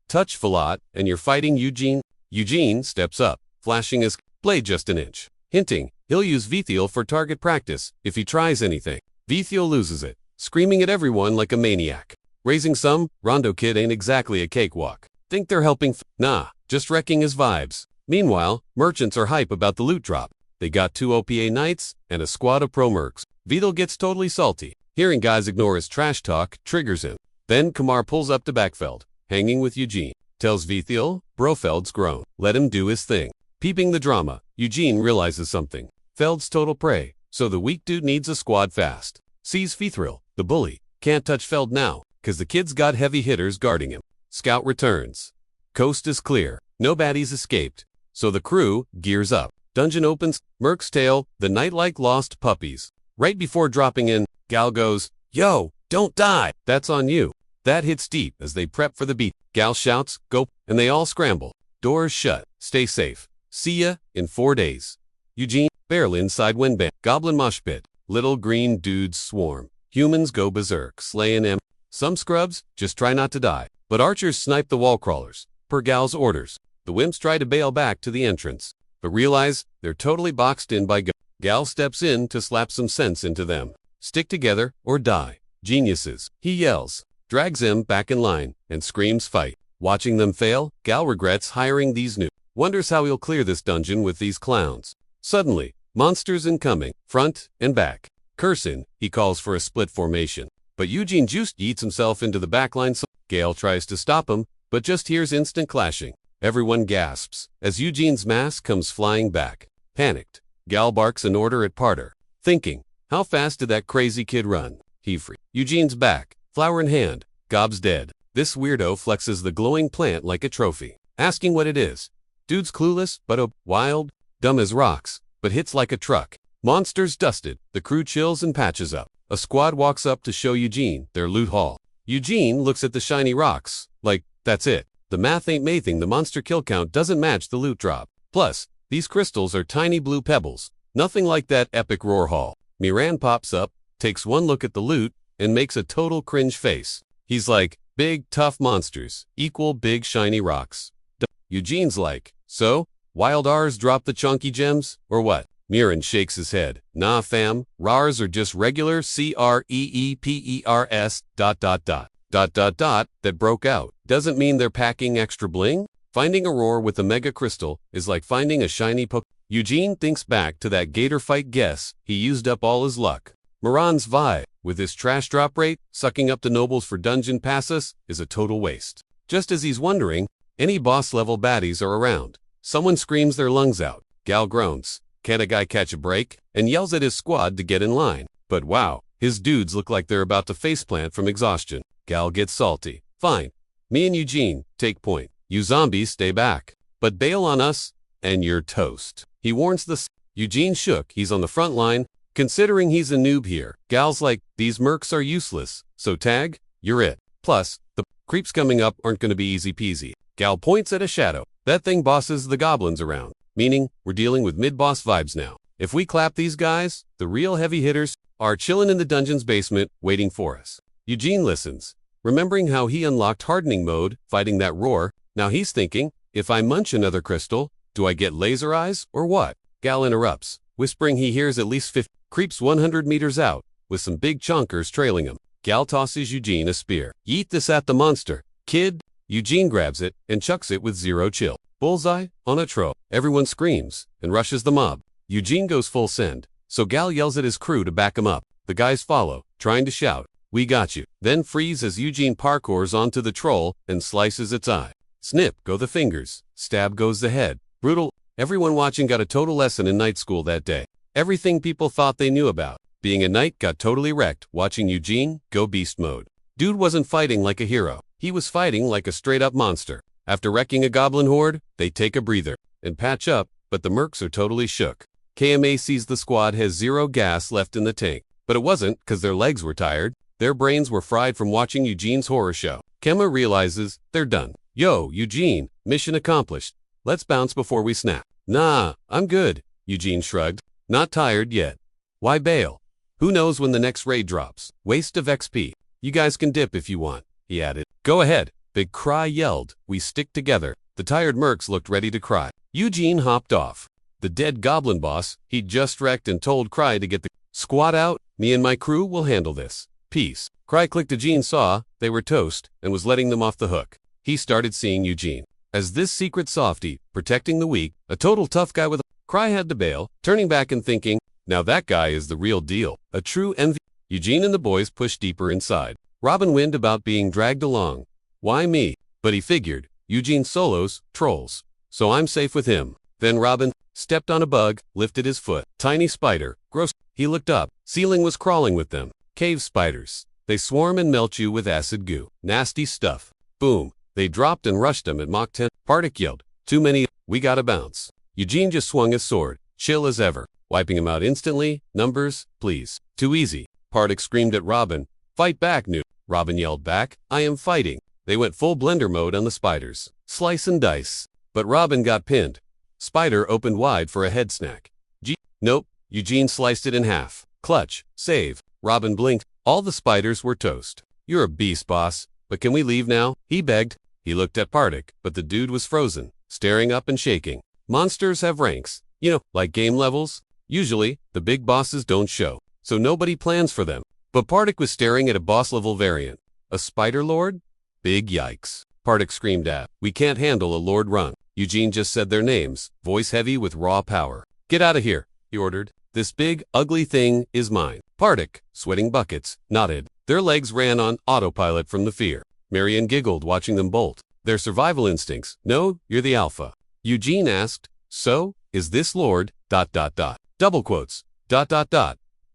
touch Felad and you're fighting Eugene. Eugene steps up, flashing his blade just an inch, hinting he'll use Vithiel for target practice if he tries anything. Vithiel loses it, screaming at everyone like a maniac. Raising some, Rondo Kid ain't exactly a cakewalk. Think they're helping nah, just wrecking his vibes. Meanwhile, merchants are hype about the loot drop. They got 2 OPA knights and a squad of pro mercs. Vithiel gets totally salty. Hearing guys ignore his trash talk triggers him. Then Kamar pulls up to Backfeld, hanging with Eugene. Tells Vithiel, Brofeld's grown. Let him do his thing. Peeping the drama, Eugene realizes something. Feld's total prey, so the weak dude needs a squad fast. Sees Fithril, the bully. Can't touch Feld now, cause the kid's got heavy hitters guarding him. Scout returns. Coast is clear. No baddies escaped. So the crew gears up. Dungeon opens, Merc's tail, the night like lost puppies. Right before dropping in, Gal goes, yo, don't die. That's on you. That hits deep as they prep for the beat. Gal shouts, go, and they all scramble. Doors shut. Stay safe. See ya in 4 days. Eugene, barely inside Windband. Goblin mosh pit. Little green dudes swarm. Humans go berserk, slaying em. Some scrubs just try not to die. But archers snipe the wall crawlers, per Gal's orders. The wimps try to bail back to the entrance, but realize they're totally boxed in by Gal steps in to slap some sense into them. Stick together or die. Geniuses. He yells, drags them back in line, and screams fight. Watching them fail, Gal regrets hiring these new. Wonders how he'll clear this dungeon with these clowns. Suddenly, monsters incoming, front and back. Cursing, he calls for a split formation. But Eugene just yeets himself into the backline so Gal tries to stop him, but just hears instant clashing. Everyone gasps as Eugene's mask comes flying back. Panicked, Gal barks an order at Parter, thinking, how fast did that crazy kid run? He free. Eugene's back, flower in hand. Gob's dead. This weirdo flexes the glowing plant like a trophy, asking what it is. Dude's clueless, but wild, dumb as rocks, but hits like a truck. Monsters dusted, the crew chills and patches up. A squad walks up to show Eugene their loot haul. Eugene looks at the shiny rocks, like, that's it. The math ain't mathing, the monster kill count doesn't match the loot drop. Plus, these crystals are tiny blue pebbles. Nothing like that epic roar haul. Miran pops up, takes one look at the loot, and makes a total cringe face. He's like, big, tough monsters, equal big shiny rocks. Eugene's like, so, wild R's drop the chunky gems, or what? Miran shakes his head. Nah fam, RARs are just regular CREEPERS ... that broke out. Doesn't mean they're packing extra bling? Finding a roar with a mega crystal is like finding a shiny Poke. Eugene thinks back to that gator fight guess, he used up all his luck. Miran's vibe, with his trash drop rate, sucking up the nobles for dungeon passes, is a total waste. Just as he's wondering, any boss level baddies are around. Someone screams their lungs out. Gal groans. Can't a guy catch a break? And yells at his squad to get in line. But wow, his dudes look like they're about to faceplant from exhaustion. Gal gets salty. Fine. Me and Eugene, take point. You zombies stay back. But bail on us, and you're toast. He warns Eugene shook, he's on the front line. Considering he's a noob here, Gal's like, these mercs are useless. So tag, you're it. Plus, the creeps coming up aren't gonna be easy peasy. Gal points at a shadow. That thing bosses the goblins around. Meaning, we're dealing with mid-boss vibes now. If we clap these guys, the real heavy hitters are chilling in the dungeon's basement, waiting for us. Eugene listens. Remembering how he unlocked hardening mode, fighting that roar, now he's thinking, if I munch another crystal, do I get laser eyes, or what? Gal interrupts, whispering he hears at least 50 creeps 100 meters out, with some big chonkers trailing him. Gal tosses Eugene a spear. Yeet this at the monster, kid. Eugene grabs it, and chucks it with zero chill. Bullseye, on a tro. Everyone screams, and rushes the mob. Eugene goes full send, so Gal yells at his crew to back him up. The guys follow, trying to shout, we got you. Then freeze as Eugene parkours onto the troll, and slices its eye. Snip go the fingers, stab goes the head. Brutal. Everyone watching got a total lesson in night school that day. Everything people thought they knew about being a knight got totally wrecked watching Eugene go beast mode. Dude wasn't fighting like a hero. He was fighting like a straight-up monster. After wrecking a goblin horde, they take a breather and patch up, but the mercs are totally shook. KMA sees the squad has zero gas left in the tank. But it wasn't because their legs were tired. Their brains were fried from watching Eugene's horror show. Kemma realizes they're done. Yo, Eugene, mission accomplished. Let's bounce before we snap. Nah, I'm good, Eugene shrugged. Not tired yet. Why bail? Who knows when the next raid drops? Waste of XP. You guys can dip if you want, he added. Go ahead. Big Cry yelled. We stick together. The tired mercs looked ready to cry. Eugene hopped off. The dead goblin boss, he'd just wrecked and told Cry to get the squad out. Me and my crew will handle this. Peace. Cry clicked. Eugene saw they were toast and was letting them off the hook. He started seeing Eugene as this secret softie, protecting the weak, a total tough guy with a Cry had to bail, turning back and thinking, now that guy is the real deal. A true MVP. Eugene and the boys pushed deeper inside. Robin whined about being dragged along. Why me? But he figured, Eugene solos, trolls. So I'm safe with him. Then Robin stepped on a bug, lifted his foot. Tiny spider. Gross. He looked up. Ceiling was crawling with them. Cave spiders. They swarm and melt you with acid goo. Nasty stuff. Boom. They dropped and rushed him at Mach 10. Partic yelled, too many, we gotta bounce. Eugene just swung his sword, chill as ever, wiping him out instantly. Numbers, please. Too easy. Partic screamed at Robin. Fight back, noob. Robin yelled back, I am fighting. They went full blender mode on the spiders. Slice and dice. But Robin got pinned. Spider opened wide for a head snack. Nope. Eugene sliced it in half. Clutch. Save. Robin blinked. All the spiders were toast. You're a beast, boss. But can we leave now? He begged. He looked at Partic, but the dude was frozen, staring up and shaking. Monsters have ranks. You know, like game levels. Usually, the big bosses don't show, so nobody plans for them. But Partic was staring at a boss-level variant. A spider lord? Big yikes. Partic screamed at. We can't handle a lord run. Eugene just said their names, voice heavy with raw power. Get out of here, he ordered. This big, ugly thing is mine. Partic, sweating buckets, nodded. Their legs ran on autopilot from the fear. Marian giggled watching them bolt. Their survival instincts. No, you're the alpha. Eugene asked, so, is this lord, ... double quotes, ...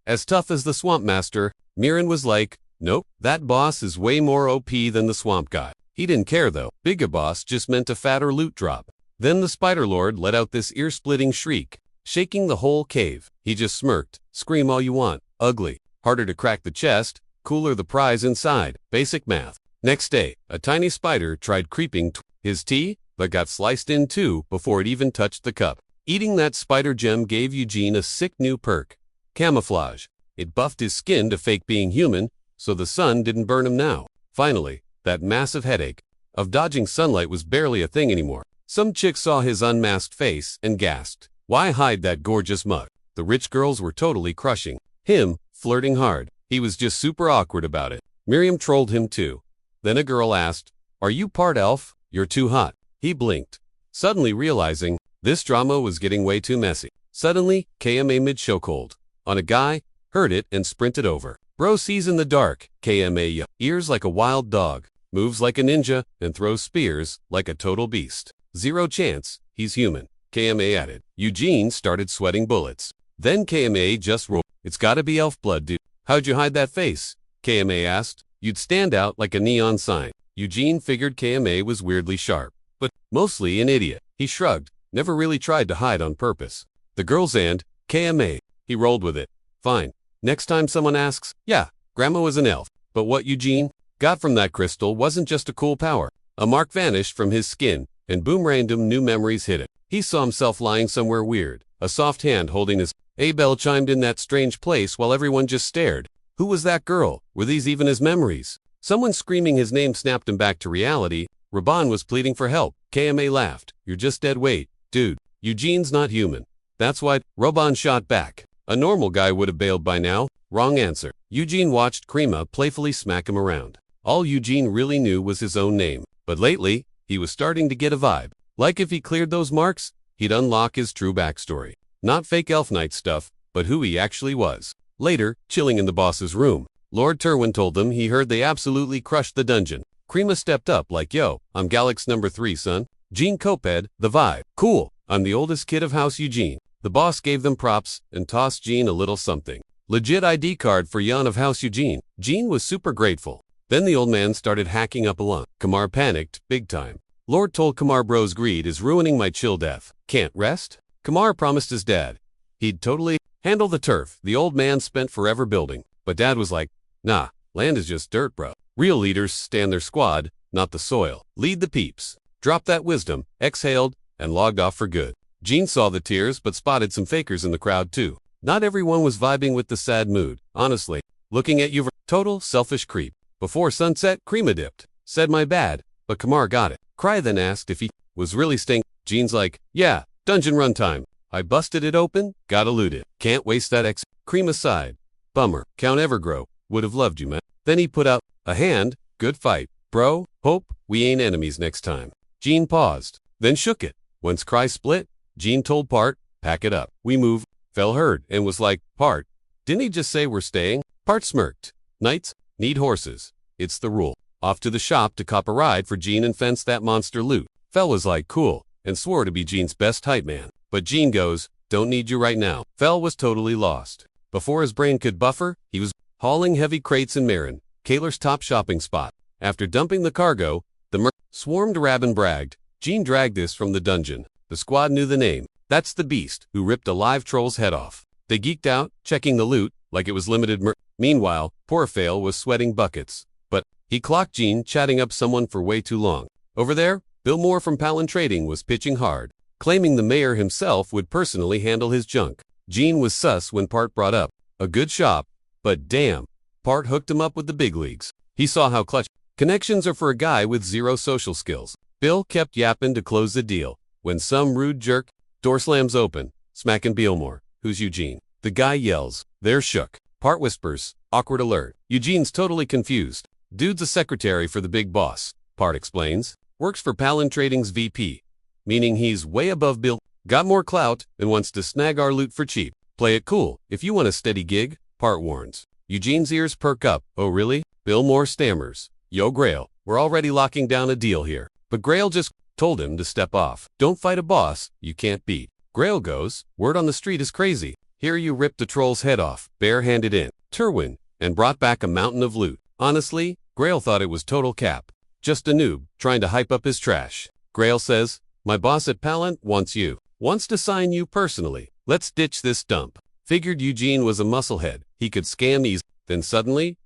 as tough as the swamp master? Miran was like, nope, that boss is way more OP than the swamp guy. He didn't care though. Bigger boss just meant a fatter loot drop. Then the spider lord let out this ear-splitting shriek, shaking the whole cave. He just smirked. Scream all you want. Ugly. Harder to crack the chest, cooler the prize inside. Basic math. Next day, a tiny spider tried creeping his tea, but got sliced in too before it even touched the cup. Eating that spider gem gave Eugene a sick new perk. Camouflage. It buffed his skin to fake being human, so the sun didn't burn him now. Finally, that massive headache of dodging sunlight was barely a thing anymore. Some chick saw his unmasked face and gasped. Why hide that gorgeous mug? The rich girls were totally crushing him, flirting hard. He was just super awkward about it. Miriam trolled him too. Then a girl asked, "Are you part elf? You're too hot." He blinked, suddenly realizing this drama was getting way too messy. Suddenly, KMA mid-chokehold on a guy, heard it and sprinted over. Bro sees in the dark, KMA ears like a wild dog, moves like a ninja, and throws spears like a total beast. Zero chance, he's human, KMA added. Eugene started sweating bullets. Then KMA just roared, "It's gotta be elf blood, dude. How'd you hide that face?" KMA asked. "You'd stand out like a neon sign." Eugene figured KMA was weirdly sharp, but mostly an idiot. He shrugged, never really tried to hide on purpose. The girls and KMA, he rolled with it. Fine. Next time someone asks, yeah, Grandma was an elf. But what Eugene got from that crystal wasn't just a cool power. A mark vanished from his skin, and boom, random new memories hit him. He saw himself lying somewhere weird. A soft hand holding his bell chimed in that strange place while everyone just stared. Who was that girl? Were these even his memories? Someone screaming his name snapped him back to reality. Raban was pleading for help. KMA laughed. "You're just dead weight, dude. Eugene's not human. That's why." Raban shot back. "A normal guy would have bailed by now." Wrong answer. Eugene watched Krima playfully smack him around. All Eugene really knew was his own name. But lately, he was starting to get a vibe. Like if he cleared those marks, he'd unlock his true backstory. Not fake Elf Knight stuff, but who he actually was. Later, chilling in the boss's room, Lord Terwin told them he heard they absolutely crushed the dungeon. Krima stepped up like, "Yo, I'm Galax number 3, son. Gene Coped, the vibe. Cool. I'm the oldest kid of House Eugene." The boss gave them props and tossed Gene a little something. Legit ID card for Jan of House Eugene. Gene was super grateful. Then the old man started hacking up a lung. Kamar panicked, big time. Lord told Kamar, "Bro's greed is ruining my chill death. Can't rest?" Kamar promised his dad he'd totally handle the turf the old man spent forever building. But dad was like, "Nah, land is just dirt, bro. Real leaders stand their squad, not the soil. Lead the peeps." Dropped that wisdom, exhaled, and logged off for good. Gene saw the tears but spotted some fakers in the crowd too. Not everyone was vibing with the sad mood, honestly. Looking at you, total selfish creep. Before sunset, Krima dipped. Said my bad, but Kamar got it. Cry then asked if he was really staying. Gene's like, "Yeah, dungeon run time. I busted it open, gotta loot it. Can't waste that X." Krima sighed. "Bummer. Count Evergrow would have loved you, man." Then he put out a hand. "Good fight, bro. Hope we ain't enemies next time." Gene paused, then shook it. Once Cry split, Gene told Part, "Pack it up. We move." Fell heard and was like, "Part, didn't he just say we're staying?" Part smirked. "Knights need horses. It's the rule." Off to the shop to cop a ride for Gene and fence that monster loot. Fell was like, "Cool," and swore to be Gene's best hype man. But Gene goes, "Don't need you right now." Fell was totally lost. Before his brain could buffer, he was hauling heavy crates in Marin, Kaler's top shopping spot. After dumping the cargo, the swarmed Rabin bragged, "Gene dragged this from the dungeon. The squad knew the name. That's the beast who ripped a live troll's head off." They geeked out, checking the loot like it was limited Meanwhile, poor Fail was sweating buckets. But he clocked Gene chatting up someone for way too long. Over there, Bill Moore from Palin Trading was pitching hard, claiming the mayor himself would personally handle his junk. Gene was sus when Part brought up a good shop, but damn, Part hooked him up with the big leagues. He saw how clutch connections are for a guy with zero social skills. Bill kept yapping to close the deal, when some rude jerk, door slams open, smacking Beelmore. "Who's Eugene?" The guy yells. They're shook. Part whispers, "Awkward alert." Eugene's totally confused. "Dude's a secretary for the big boss," Part explains. "Works for Palin Trading's VP. Meaning he's way above Bill. Got more clout and wants to snag our loot for cheap. Play it cool if you want a steady gig," Part warns. Eugene's ears perk up. "Oh really?" Bill Moore stammers. "Yo Grail, we're already locking down a deal here." But Grail just told him to step off. "Don't fight a boss you can't beat." Grail goes, "Word on the street is crazy. Here you ripped a troll's head off, bare-handed in Terwin, and brought back a mountain of loot." Honestly, Grail thought it was total cap. Just a noob, trying to hype up his trash. Grail says, "My boss at Palin wants you. Wants to sign you personally. Let's ditch this dump." Figured Eugene was a musclehead. He could scam easy. Then suddenly,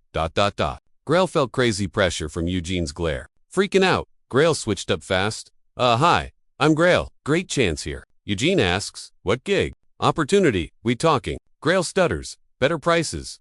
Grail felt crazy pressure from Eugene's glare. Freaking out, Grail switched up fast. Hi, I'm Grail. Great chance here. Eugene asks, what gig? Opportunity, we talking. Grail stutters, better prices.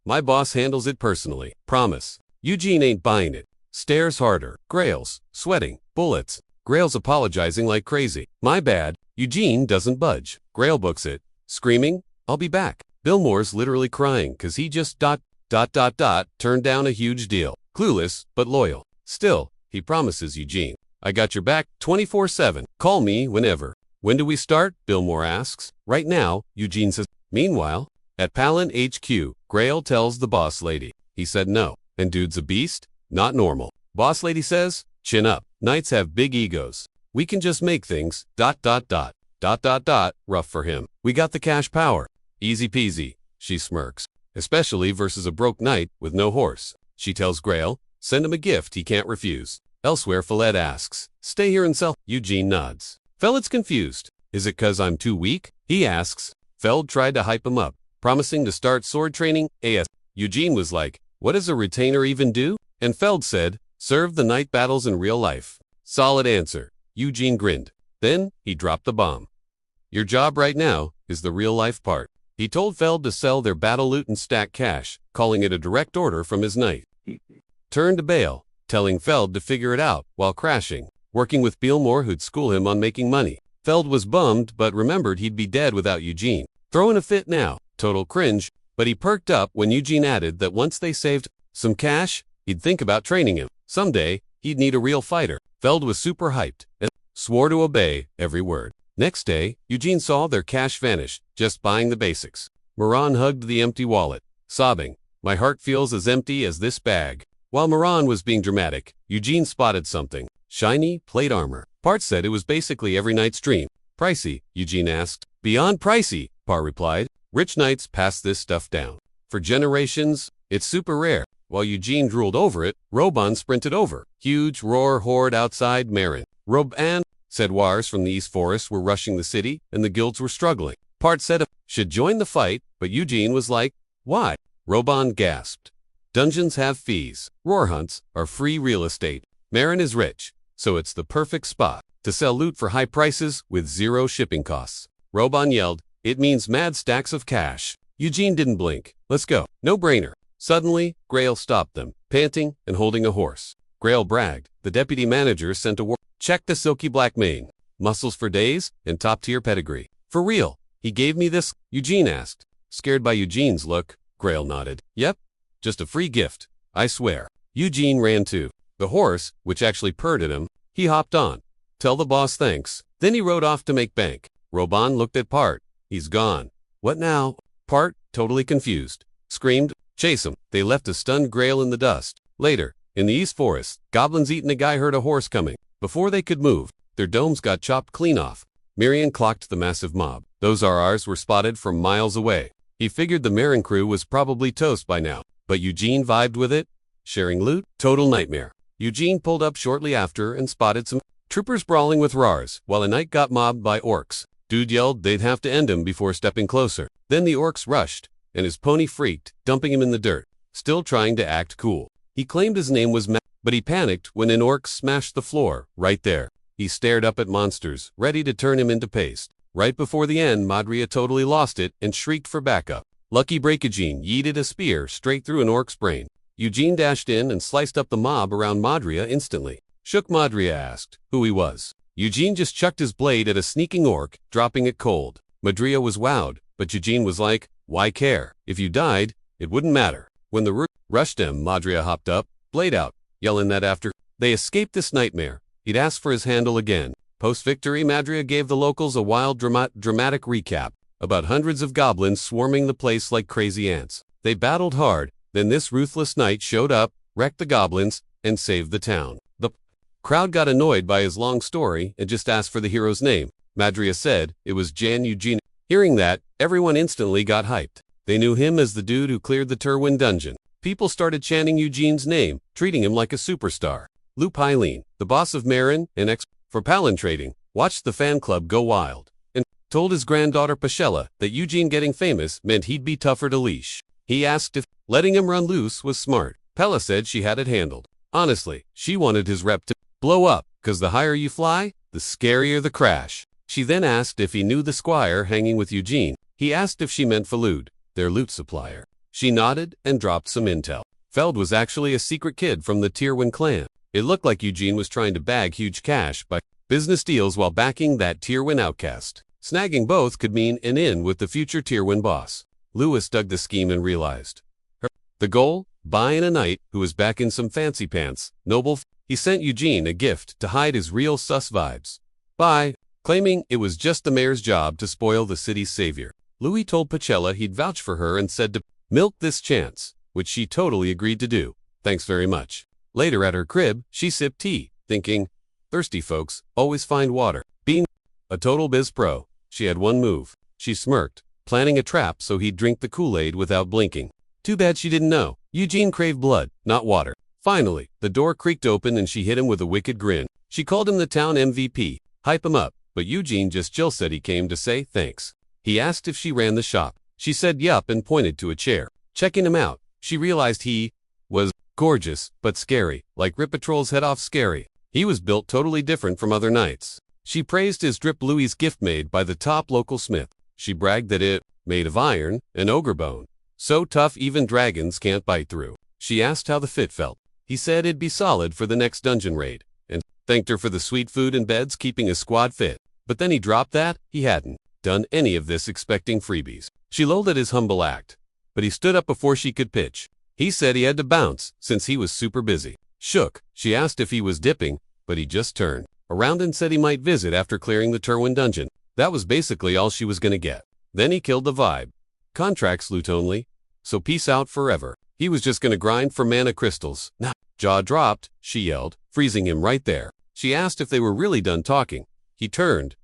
My boss handles it personally, promise. Eugene ain't buying it. Stares harder. Grail's sweating, bullets. Grail's apologizing like crazy. My bad. Eugene doesn't budge. Grail books it, screaming, I'll be back. Billmore's literally crying cause he just turned down a huge deal. Clueless, but loyal. Still, he promises Eugene, I got your back 24/7. Call me whenever. When do we start? Billmore asks. Right now, Eugene says. Meanwhile, at Palin HQ, Grail tells the boss lady. He said no. And dude's a beast? Not normal. Boss lady says, chin up. Knights have big egos. We can just make things, rough for him. We got the cash power. Easy peasy, she smirks. Especially versus a broke knight with no horse. She tells Grail, send him a gift he can't refuse. Elsewhere, Follett asks, stay here and sell. Eugene nods. Fellett's confused. Is it cause I'm too weak? He asks. Feld tried to hype him up, promising to start sword training AS. Eugene was like, what does a retainer even do? And Feld said, serve the night battles in real life. Solid answer. Eugene grinned. Then, he dropped the bomb. Your job right now is the real life part. He told Feld to sell their battle loot and stack cash, calling it a direct order from his knight. Turned to bail, telling Feld to figure it out while crashing, working with Billmore who'd school him on making money. Feld was bummed but remembered he'd be dead without Eugene. Throwing a fit now, total cringe, but he perked up when Eugene added that once they saved some cash, he'd think about training him. Someday, he'd need a real fighter. Feld was super hyped and swore to obey every word. Next day, Eugene saw their cash vanish, just buying the basics. Moran hugged the empty wallet, sobbing, my heart feels as empty as this bag. While Moran was being dramatic, Eugene spotted something. Shiny, plate armor. Part said it was basically every knight's dream. Pricey, Eugene asked. Beyond pricey, Par replied. Rich knights pass this stuff down. For generations, it's super rare. While Eugene drooled over it, Roban sprinted over. Huge roar horde outside Marin. Roban said wars from the East Forest were rushing the city, and the guilds were struggling. Part said should join the fight, but Eugene was like, why? Roban gasped. Dungeons have fees. Roar hunts are free real estate. Marin is rich, so it's the perfect spot to sell loot for high prices with zero shipping costs. Roban yelled, it means mad stacks of cash. Eugene didn't blink. Let's go. No brainer. Suddenly, Grail stopped them, panting and holding a horse. Grail bragged. The deputy manager sent a word. Check the silky black mane. Muscles for days and top-tier pedigree. For real. He gave me this? Eugene asked. Scared by Eugene's look, Grail nodded. Yep. Just a free gift. I swear. Eugene ran too. The horse, which actually purred at him, he hopped on. Tell the boss thanks. Then he rode off to make bank. Roban looked at Part. He's gone. What now? Part, totally confused, screamed, chase him. They left a stunned Grail in the dust. Later, in the East Forest, goblins eating a guy heard a horse coming. Before they could move, their domes got chopped clean off. Mirian clocked the massive mob. Those RRs were spotted from miles away. He figured the Marin crew was probably toast by now, but Eugene vibed with it. Sharing loot? Total nightmare. Eugene pulled up shortly after and spotted some troopers brawling with RARs, while a knight got mobbed by orcs. Dude yelled they'd have to end him before stepping closer. Then the orcs rushed, and his pony freaked, dumping him in the dirt, still trying to act cool. He claimed his name was Matt, but he panicked when an orc smashed the floor, right there. He stared up at monsters, ready to turn him into paste. Right before the end, Madria totally lost it and shrieked for backup. Lucky break Eugene yeeted a spear straight through an orc's brain. Eugene dashed in and sliced up the mob around Madria instantly. Shook Madria asked who he was. Eugene just chucked his blade at a sneaking orc, dropping it cold. Madria was wowed, but Eugene was like, why care? If you died, it wouldn't matter. When the root rushed him, Madria hopped up, blade out, yelling that after they escaped this nightmare, he'd ask for his handle again. Post-victory, Madria gave the locals a wild dramatic recap about hundreds of goblins swarming the place like crazy ants. They battled hard, then this ruthless knight showed up, wrecked the goblins, and saved the town. The crowd got annoyed by his long story and just asked for the hero's name. Madria said it was Jan Eugene. Hearing that, everyone instantly got hyped. They knew him as the dude who cleared the Turwin dungeon. People started chanting Eugene's name, treating him like a superstar. Lupe Hylene, the boss of Marin and for Palin trading, watched the fan club go wild, and told his granddaughter Pashella that Eugene getting famous meant he'd be tougher to leash. He asked if letting him run loose was smart. Pella said she had it handled. Honestly, she wanted his rep to blow up, 'cause the higher you fly, the scarier the crash. She then asked if he knew the squire hanging with Eugene. He asked if she meant Falud, their loot supplier. She nodded and dropped some intel. Feld was actually a secret kid from the Tier 1 clan. It looked like Eugene was trying to bag huge cash by business deals while backing that Tier 1 outcast. Snagging both could mean an in with the future Tier 1 boss. Lewis dug the scheme and realized the goal? Buying a knight who was back in some fancy pants. Noble. He sent Eugene a gift to hide his real sus vibes. By claiming it was just the mayor's job to spoil the city's savior. Louis told Pachella he'd vouch for her and said to milk this chance, which she totally agreed to do. Thanks very much. Later at her crib, she sipped tea, thinking, thirsty folks always find water. Being a total biz pro, she had one move. She smirked, planning a trap so he'd drink the Kool-Aid without blinking. Too bad she didn't know. Eugene craved blood, not water. Finally, the door creaked open and she hit him with a wicked grin. She called him the town MVP, hype him up, but Eugene just chill said he came to say thanks. He asked if she ran the shop. She said yup and pointed to a chair. Checking him out, she realized he was gorgeous, but scary, like Rip Patrol's head off scary. He was built totally different from other knights. She praised his drip Louis gift made by the top local smith. She bragged that it, made of iron and ogre bone. So tough even dragons can't bite through. She asked how the fit felt. He said it'd be solid for the next dungeon raid, and thanked her for the sweet food and beds keeping his squad fit. But then he dropped that. He hadn't done any of this expecting freebies. She lolled at his humble act, but he stood up before she could pitch. He said he had to bounce since he was super busy. Shook, she asked if he was dipping, but he just turned around and said he might visit after clearing the Turwin dungeon. That was basically all she was gonna get. Then he killed the vibe. Contracts loot only, so peace out forever. He was just gonna grind for mana crystals. Nah. Jaw dropped, she yelled, freezing him right there. She asked if they were really done talking. He turned,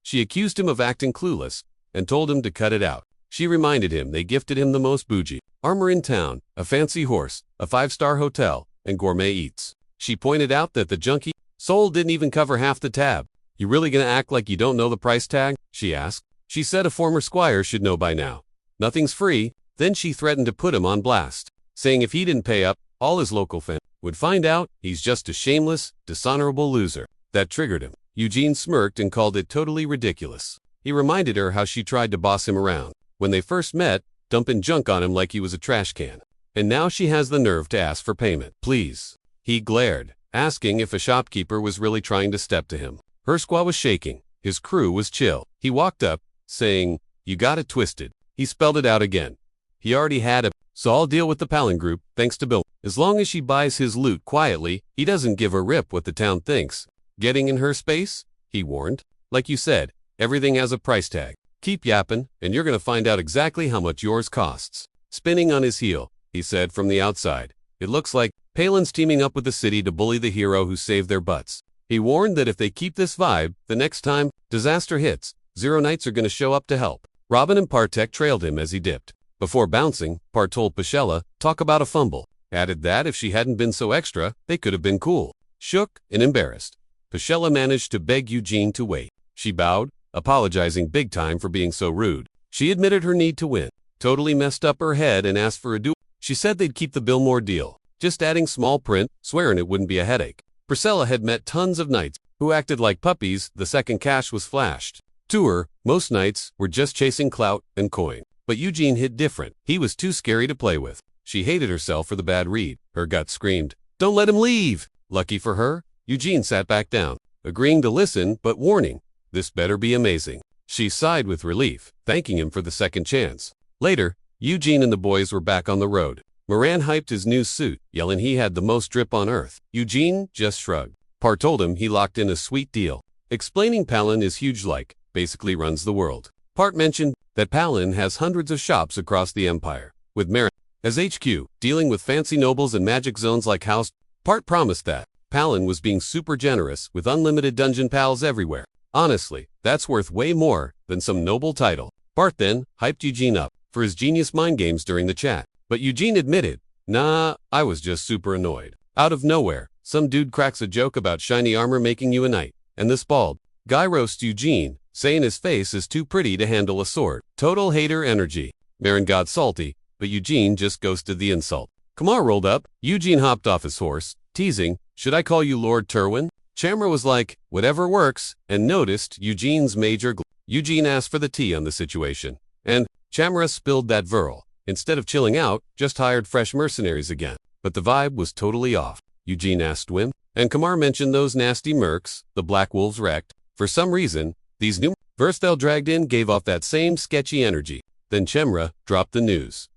she accused him of acting clueless, and told him to cut it out. She reminded him they gifted him the most bougie armor in town, a fancy horse, a 5-star hotel, and gourmet eats. She pointed out that the junkie sold didn't even cover half the tab. You really gonna act like you don't know the price tag? She asked. She said a former squire should know by now. Nothing's free. Then she threatened to put him on blast, saying if he didn't pay up, all his local fans would find out he's just a shameless, dishonorable loser. That triggered him. Eugene smirked and called it totally ridiculous. He reminded her how she tried to boss him around when they first met, dumping junk on him like he was a trash can. And now she has the nerve to ask for payment. Please. He glared, asking if a shopkeeper was really trying to step to him. Her squaw was shaking. His crew was chill. He walked up, saying, you got it twisted. He spelled it out again. He already had a, so I'll deal with the Palin group, thanks to Bill. As long as she buys his loot quietly, he doesn't give a rip what the town thinks. Getting in her space? He warned. Like you said, everything has a price tag. Keep yapping, and you're gonna find out exactly how much yours costs. Spinning on his heel, he said from the outside. It looks like Palin's teaming up with the city to bully the hero who saved their butts. He warned that if they keep this vibe, the next time disaster hits, Zero Knights are gonna show up to help. Robin and Partek trailed him as he dipped. Before bouncing, Part told Pachella, talk about a fumble. Added that if she hadn't been so extra, they could have been cool. Shook and embarrassed, Pachella managed to beg Eugene to wait. She bowed, apologizing big time for being so rude. She admitted her need to win. Totally messed up her head and asked for a duel. She said they'd keep the Billmore deal, just adding small print, swearing it wouldn't be a headache. Priscilla had met tons of knights who acted like puppies the second cash was flashed. To her, most knights were just chasing clout and coin. But Eugene hit different. He was too scary to play with. She hated herself for the bad read. Her gut screamed, don't let him leave! Lucky for her, Eugene sat back down, agreeing to listen but warning, this better be amazing. She sighed with relief, thanking him for the second chance. Later, Eugene and the boys were back on the road. Moran hyped his new suit, yelling he had the most drip on earth. Eugene just shrugged. Part told him he locked in a sweet deal, explaining Palin is huge like, basically runs the world. Part mentioned that Palin has hundreds of shops across the empire, with Marin as HQ, dealing with fancy nobles and magic zones like House. Part promised that Palin was being super generous with unlimited dungeon pals everywhere. Honestly, that's worth way more than some noble title. Part then hyped Eugene up for his genius mind games during the chat. But Eugene admitted, nah, I was just super annoyed. Out of nowhere, some dude cracks a joke about shiny armor making you a knight, and this bald guy roasts Eugene, saying his face is too pretty to handle a sword. Total hater energy. Marin got salty, but Eugene just ghosted the insult. Kamar rolled up. Eugene hopped off his horse, teasing, should I call you Lord Terwin? Chamra was like, whatever works, and noticed Eugene's major Eugene asked for the tea on the situation. And Chamra spilled that viral. Instead of chilling out, just hired fresh mercenaries again. But the vibe was totally off. Eugene asked Wim, and Kamar mentioned those nasty mercs, the Black Wolves wrecked. For some reason, these new verse they'll dragged in gave off that same sketchy energy. Then Chamra dropped the news.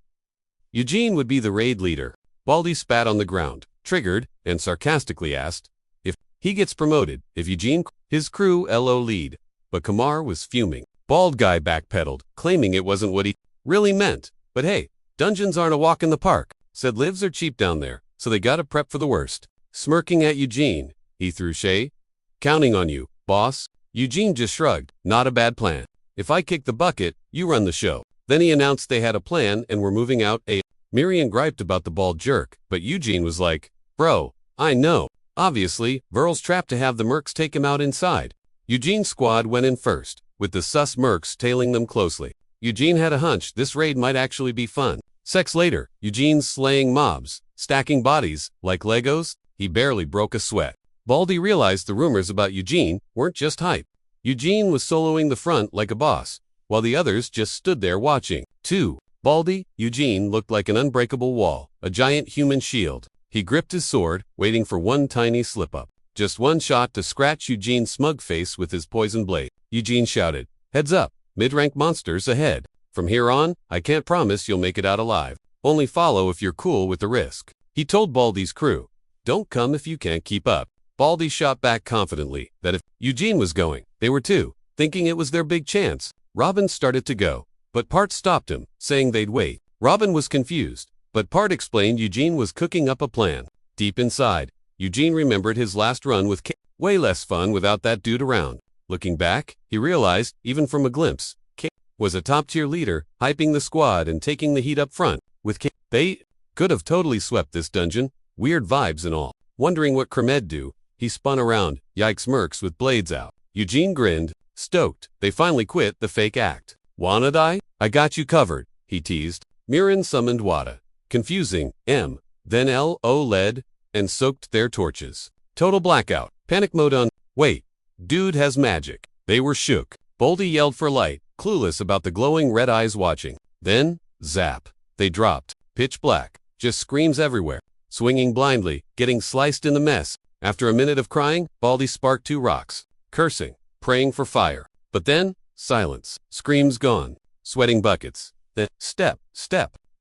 Eugene would be the raid leader. Baldy spat on the ground, triggered, and sarcastically asked if he gets promoted, if Eugene, his crew LO lead. But Kamar was fuming. Bald guy backpedaled, claiming it wasn't what he really meant. But hey, dungeons aren't a walk in the park. Said lives are cheap down there, so they gotta prep for the worst. Smirking at Eugene, he threw shade. Counting on you, boss. Eugene just shrugged. Not a bad plan. If I kick the bucket, you run the show. Then he announced they had a plan and were moving out a Miriam griped about the bald jerk, but Eugene was like, bro, I know. Obviously, Verl's trapped to have the mercs take him out inside. Eugene's squad went in first, with the sus mercs tailing them closely. Eugene had a hunch this raid might actually be fun. Sex later, Eugene's slaying mobs, stacking bodies, like Legos, he barely broke a sweat. Baldy realized the rumors about Eugene weren't just hype. Eugene was soloing the front like a boss, while the others just stood there watching. 2. Baldy, Eugene looked like an unbreakable wall, a giant human shield. He gripped his sword, waiting for one tiny slip-up. Just one shot to scratch Eugene's smug face with his poison blade. Eugene shouted, heads up, mid-rank monsters ahead. From here on, I can't promise you'll make it out alive. Only follow if you're cool with the risk. He told Baldy's crew, don't come if you can't keep up. Baldy shot back confidently that if Eugene was going, they were too, thinking it was their big chance. Robin started to go, but Part stopped him, saying they'd wait. Robin was confused, but Part explained Eugene was cooking up a plan. Deep inside, Eugene remembered his last run with K. Way less fun without that dude around. Looking back, he realized, even from a glimpse, K was a top-tier leader, hyping the squad and taking the heat up front. With K, they could have totally swept this dungeon, weird vibes and all. Wondering what Kremed do, he spun around, yikes mercs with blades out. Eugene grinned, stoked. They finally quit the fake act. Wanna die? I got you covered, he teased. Mirren summoned Wada. Confusing, M. Then L.O. led, and soaked their torches. Total blackout. Panic mode on. Wait. Dude has magic. They were shook. Baldy yelled for light, clueless about the glowing red eyes watching. Then, zap. They dropped. Pitch black. Just screams everywhere. Swinging blindly, getting sliced in the mess. After a minute of crying, Baldy sparked 2 rocks. Cursing. Praying for fire. But then, silence. Screams gone. Sweating buckets. Then, step.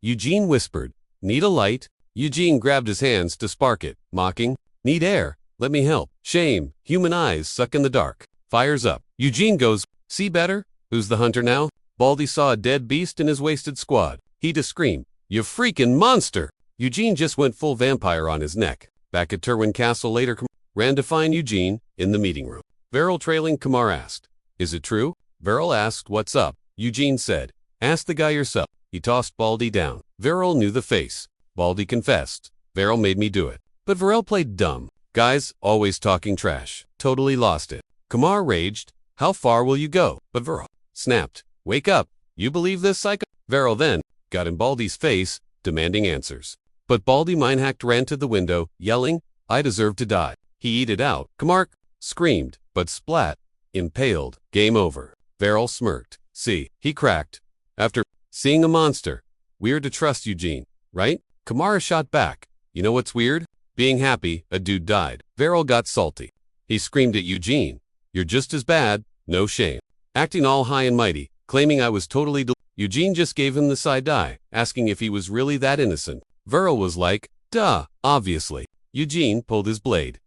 Eugene whispered, need a light? Eugene grabbed his hands to spark it, mocking, need air, let me help. Shame, human eyes suck in the dark. Fires up. Eugene goes, see better? Who's the hunter now? Baldy saw a dead beast in his wasted squad. He to scream, you freaking monster! Eugene just went full vampire on his neck. Back at Terwin Castle later, ran to find Eugene in the meeting room. Verl trailing Kamar asked, is it true? Verl asked, what's up? Eugene said, ask the guy yourself. He tossed Baldy down. Verl knew the face. Baldy confessed. Verl made me do it. But Verl played dumb. Guys, always talking trash. Totally lost it. Kamar raged. How far will you go? But Verl snapped. Wake up. You believe this, psycho? Verl then got in Baldy's face, demanding answers. But Baldy mind-hacked ran to the window, yelling, I deserve to die. He eat it out. Kamar screamed, but splat. Impaled. Game over. Verl smirked. See, he cracked. After seeing a monster. Weird to trust Eugene, right? Kamara shot back. You know what's weird? Being happy, a dude died. Verl got salty. He screamed at Eugene. You're just as bad, no shame. Acting all high and mighty, claiming I was totally Eugene just gave him the side eye, asking if he was really that innocent. Verl was like, duh, obviously. Eugene pulled his blade.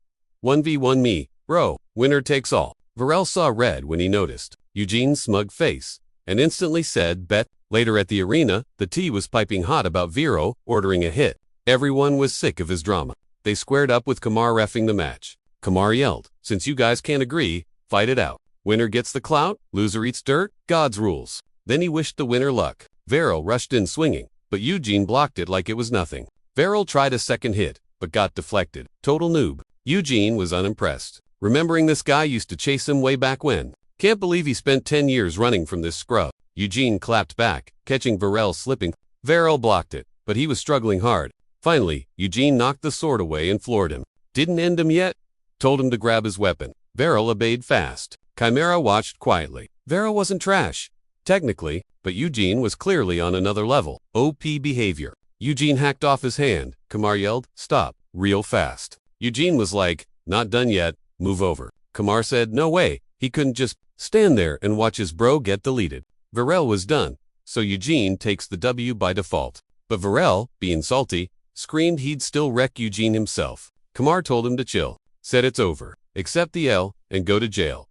1v1 me, bro, winner takes all. Verl saw red when he noticed Eugene's smug face, and instantly said, bet. Later at the arena, the tea was piping hot about Vero ordering a hit. Everyone was sick of his drama. They squared up with Kamar reffing the match. Kamar yelled, since you guys can't agree, fight it out. Winner gets the clout, loser eats dirt, God's rules. Then he wished the winner luck. Vero rushed in swinging, but Eugene blocked it like it was nothing. Vero tried a second hit, but got deflected. Total noob. Eugene was unimpressed, remembering this guy used to chase him way back when. Can't believe he spent 10 years running from this scrub. Eugene clapped back, catching Verel slipping. Verel blocked it, but he was struggling hard. Finally, Eugene knocked the sword away and floored him. Didn't end him yet? Told him to grab his weapon. Varel obeyed fast. Chimera watched quietly. Varel wasn't trash, technically, but Eugene was clearly on another level. OP behavior. Eugene hacked off his hand. Kamar yelled, "Stop," real fast. Eugene was like, "Not done yet, move over." Kamar said, "No way, he couldn't just stand there and watch his bro get deleted." Varel was done, so Eugene takes the W by default. But Varel, being salty, screamed he'd still wreck Eugene himself. Kamar told him to chill, said it's over, accept the L, and go to jail.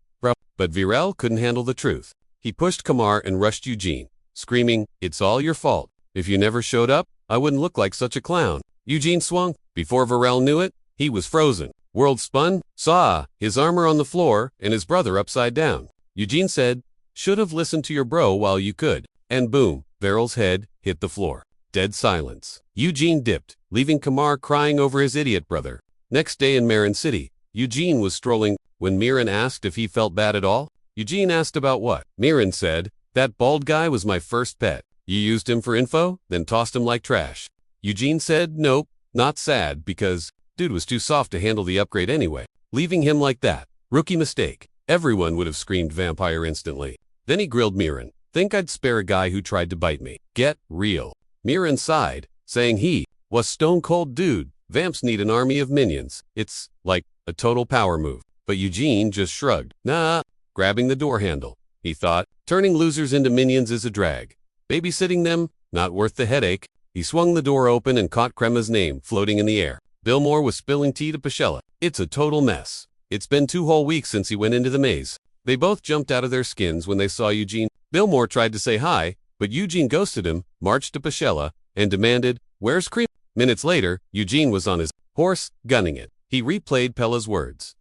But Varel couldn't handle the truth. He pushed Kamar and rushed Eugene, screaming, "It's all your fault. If you never showed up, I wouldn't look like such a clown." Eugene swung. Before Varel knew it, he was frozen. World spun, saw his armor on the floor and his brother upside down. Eugene said, "Should have listened to your bro while you could." And boom, Varel's head hit the floor. Dead silence. Eugene dipped, leaving Kamar crying over his idiot brother. Next day in Marin City, Eugene was strolling when Miran asked if he felt bad at all. Eugene asked about what. Miran said, "That bald guy was my first pet. You used him for info, then tossed him like trash." Eugene said, "Nope, not sad because dude was too soft to handle the upgrade anyway. Leaving him like that. Rookie mistake." Everyone would have screamed vampire instantly. Then he grilled Miran. "Think I'd spare a guy who tried to bite me? Get real." Miran sighed, saying he was stone cold dude. Vamps need an army of minions. It's like a total power move. But Eugene just shrugged. Nah, grabbing the door handle. He thought, turning losers into minions is a drag. Babysitting them, not worth the headache. He swung the door open and caught Crema's name floating in the air. Billmore was spilling tea to Pashella. "It's a total mess. It's been 2 whole weeks since he went into the maze." They both jumped out of their skins when they saw Eugene. Billmore tried to say hi, but Eugene ghosted him, marched to Pashella, and demanded, "Where's Cream?" Minutes later, Eugene was on his horse, gunning it. He replayed Pella's words.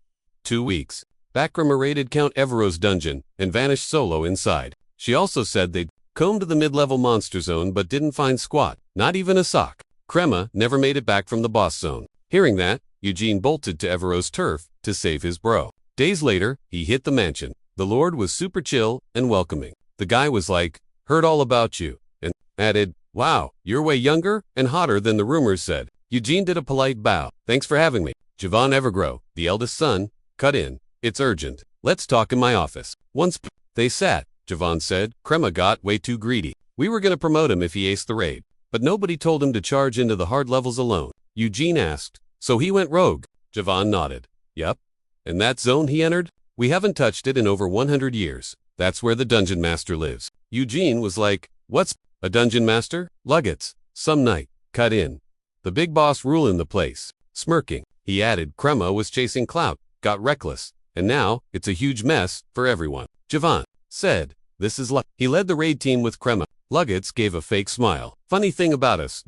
2 weeks. Bakrama raided Count Evero's dungeon and vanished solo inside. She also said they'd combed the mid-level monster zone but didn't find squat, not even a sock. Crema never made it back from the boss zone. Hearing that, Eugene bolted to Evero's turf to save his bro. Days later, he hit the mansion. The Lord was super chill and welcoming. The guy was like, "Heard all about you," and added, "Wow, you're way younger and hotter than the rumors said." Eugene did a polite bow. "Thanks for having me." Javon Evergrow, the eldest son, cut in. "It's urgent. Let's talk in my office." Once they sat, Javon said, "Crema got way too greedy. We were going to promote him if he aced the raid, but nobody told him to charge into the hard levels alone." Eugene asked, "So he went rogue?" Javon nodded. "Yep. And that zone he entered? We haven't touched it in over 100 years. That's where the dungeon master lives." Eugene was like, "What's a dungeon master?" "Luggets. Some night. Cut in. The big boss ruling the place." Smirking, he added, "Crema was chasing clout, got reckless, and now it's a huge mess for everyone." Javon said, "This is luck." He led the raid team with Crema. Luggets gave a fake smile. "Funny thing about us, ...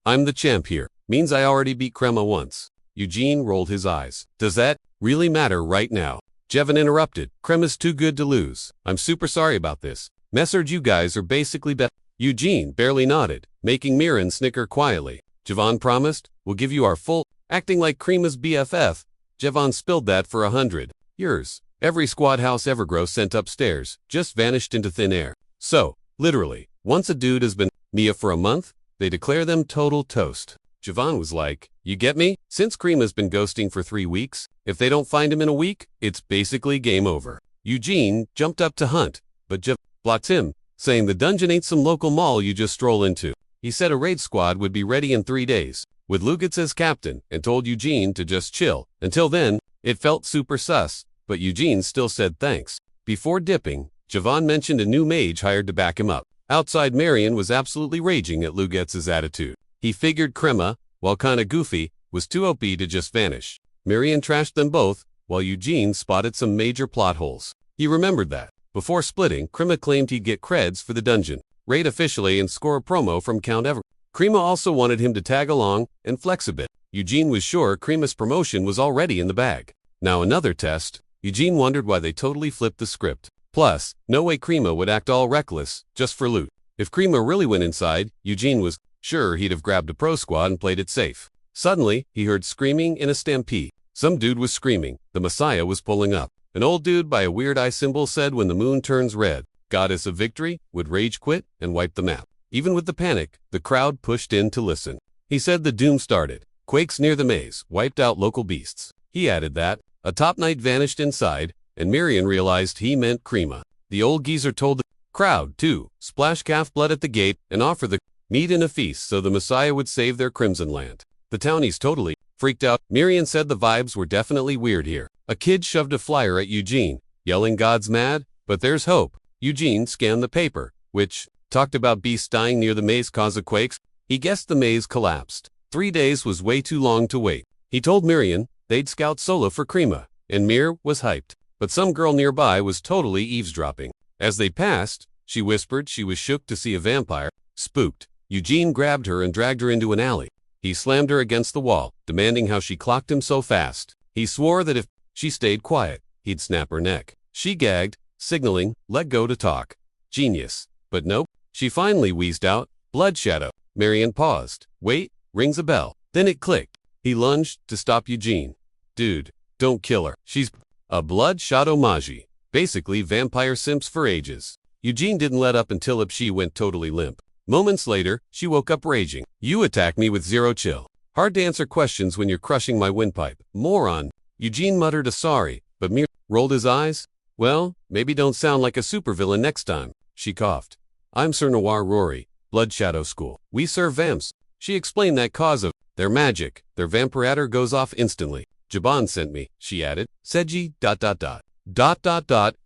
I'm the champ here. Means I already beat Crema once." Eugene rolled his eyes. "Does that really matter right now?" Jevon interrupted. "Crema's too good to lose. I'm super sorry about this. Messard, you guys are basically bet." Eugene barely nodded, making Miran snicker quietly. Javon promised, "We'll give you our full..." Acting like Crema's BFF, Jevon spilled that for 100 years. Every squad house Evergrow sent upstairs just vanished into thin air. So, literally, once a dude has been Mia for a month, they declare them total toast. Javon was like, "You get me? Since Crema's been ghosting for 3 weeks, if they don't find him in a week, it's basically game over." Eugene jumped up to hunt, but Javon blocked him, saying the dungeon ain't some local mall you just stroll into. He said a raid squad would be ready in 3 days, with Lugatz as captain, and told Eugene to just chill. Until then, it felt super sus, but Eugene still said thanks. Before dipping, Javon mentioned a new mage hired to back him up. Outside, Marion was absolutely raging at Lugatz's attitude. He figured Crema, while kinda goofy, was too OP to just vanish. Marion trashed them both, while Eugene spotted some major plot holes. He remembered that, before splitting, Crema claimed he'd get creds for the dungeon, raid officially, and score a promo from Count Ever. Crema also wanted him to tag along and flex a bit. Eugene was sure Crema's promotion was already in the bag. Now another test. Eugene wondered why they totally flipped the script. Plus, no way Crema would act all reckless, just for loot. If Crema really went inside, Eugene was sure he'd have grabbed a pro squad and played it safe. Suddenly, he heard screaming in a stampede. Some dude was screaming. The Messiah was pulling up. An old dude by a weird eye symbol said when the moon turns red, Goddess of Victory would rage quit and wipe the map. Even with the panic, the crowd pushed in to listen. He said the doom started. Quakes near the maze wiped out local beasts. He added that a top knight vanished inside, and Marion realized he meant Crema. The old geezer told the crowd to splash calf blood at the gate and offer the meat in a feast so the Messiah would save their crimson land. The townies totally freaked out. Marion said the vibes were definitely weird here. A kid shoved a flyer at Eugene, yelling God's mad, but there's hope. Eugene scanned the paper, which talked about beasts dying near the maze cause of quakes. He guessed the maze collapsed. 3 days was way too long to wait. He told Marion they'd scout solo for Crema, and Mir was hyped. But some girl nearby was totally eavesdropping. As they passed, she whispered she was shook to see a vampire. Spooked, Eugene grabbed her and dragged her into an alley. He slammed her against the wall, demanding how she clocked him so fast. He swore that if she stayed quiet, he'd snap her neck. She gagged, signaling, let go to talk. Genius. But nope. She finally wheezed out, blood shadow. Marion paused. Wait, rings a bell. Then it clicked. He lunged to stop Eugene. Dude, don't kill her. She's a blood shadow magi. Basically vampire simps for ages. Eugene didn't let up until she went totally limp. Moments later, she woke up raging. You attack me with zero chill. Hard to answer questions when you're crushing my windpipe. Moron. Eugene muttered a sorry, but Mir rolled his eyes. Well, maybe don't sound like a supervillain next time. She coughed. I'm Sir Noir Rory, Blood Shadow School. We serve vamps. She explained that cause of their magic. Their vampirator goes off instantly. Jaban sent me, she added. Seji, ...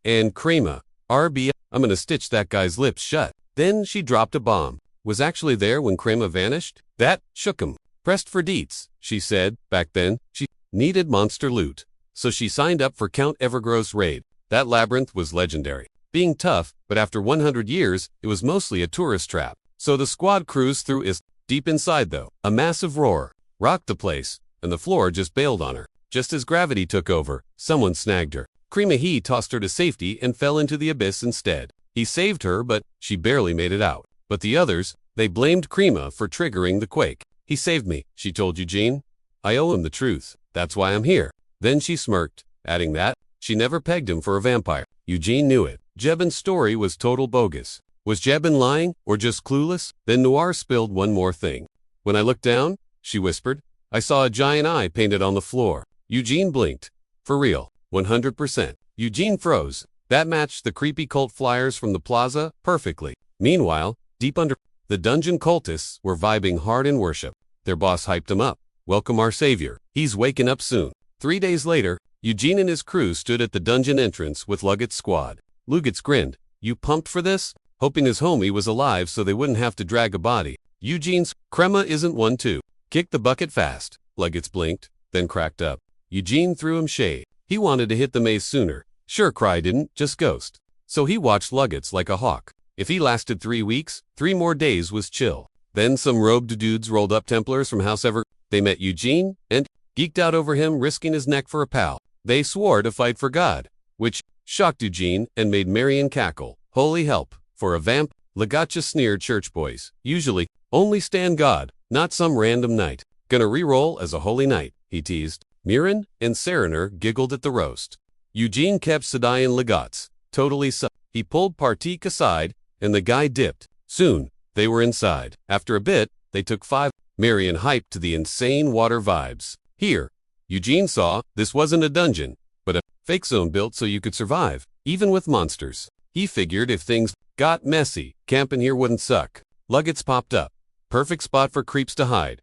and Crema. RB, I'm gonna stitch that guy's lips shut. Then she dropped a bomb. Was actually there when Crema vanished? That shook him. Pressed for deets, she said. Back then, she needed monster loot. So she signed up for Count Evergrove's raid. That labyrinth was legendary. Being tough, but after 100 years, it was mostly a tourist trap. So the squad cruised through is deep inside though. A massive roar rocked the place, and the floor just bailed on her. Just as gravity took over, someone snagged her. Crema he tossed her to safety and fell into the abyss instead. He saved her, but she barely made it out. But the others, they blamed Crema for triggering the quake. He saved me, she told Eugene. I owe him the truth. That's why I'm here. Then she smirked, adding that she never pegged him for a vampire. Eugene knew it. Jebin's story was total bogus. Was Jebin lying, or just clueless? Then Noir spilled one more thing. When I looked down, she whispered, I saw a giant eye painted on the floor. Eugene blinked. For real, 100%. Eugene froze. That matched the creepy cult flyers from the plaza perfectly. Meanwhile, deep under, the dungeon cultists were vibing hard in worship. Their boss hyped them up. Welcome our savior. He's waking up soon. 3 days later, Eugene and his crew stood at the dungeon entrance with Luget's squad. Luget's grinned. You pumped for this? Hoping his homie was alive so they wouldn't have to drag a body. Eugene's Crema isn't one to kick the bucket fast. Luget's blinked, then cracked up. Eugene threw him shade. He wanted to hit the maze sooner. Sure, Cry didn't, just ghost. So he watched Luget's like a hawk. If he lasted 3 weeks, 3 more days was chill. Then some robed dudes rolled up Templars from House Ever. They met Eugene and geeked out over him risking his neck for a pal. They swore to fight for God, which shocked Eugene and made Marion cackle. Holy help. For a vamp, Lagacha sneered church boys. Usually, only stand God, not some random knight. Gonna re-roll as a holy knight, he teased. Mirren and Serener giggled at the roast. Eugene kept Sadai and Lagats. Totally He pulled Partik aside, and the guy dipped. Soon, they were inside. After a bit, they took 5. Marion hyped to the insane water vibes. Here, Eugene saw, this wasn't a dungeon, but a fake zone built so you could survive, even with monsters. He figured if things got messy, camping here wouldn't suck. Luggets popped up. Perfect spot for creeps to hide.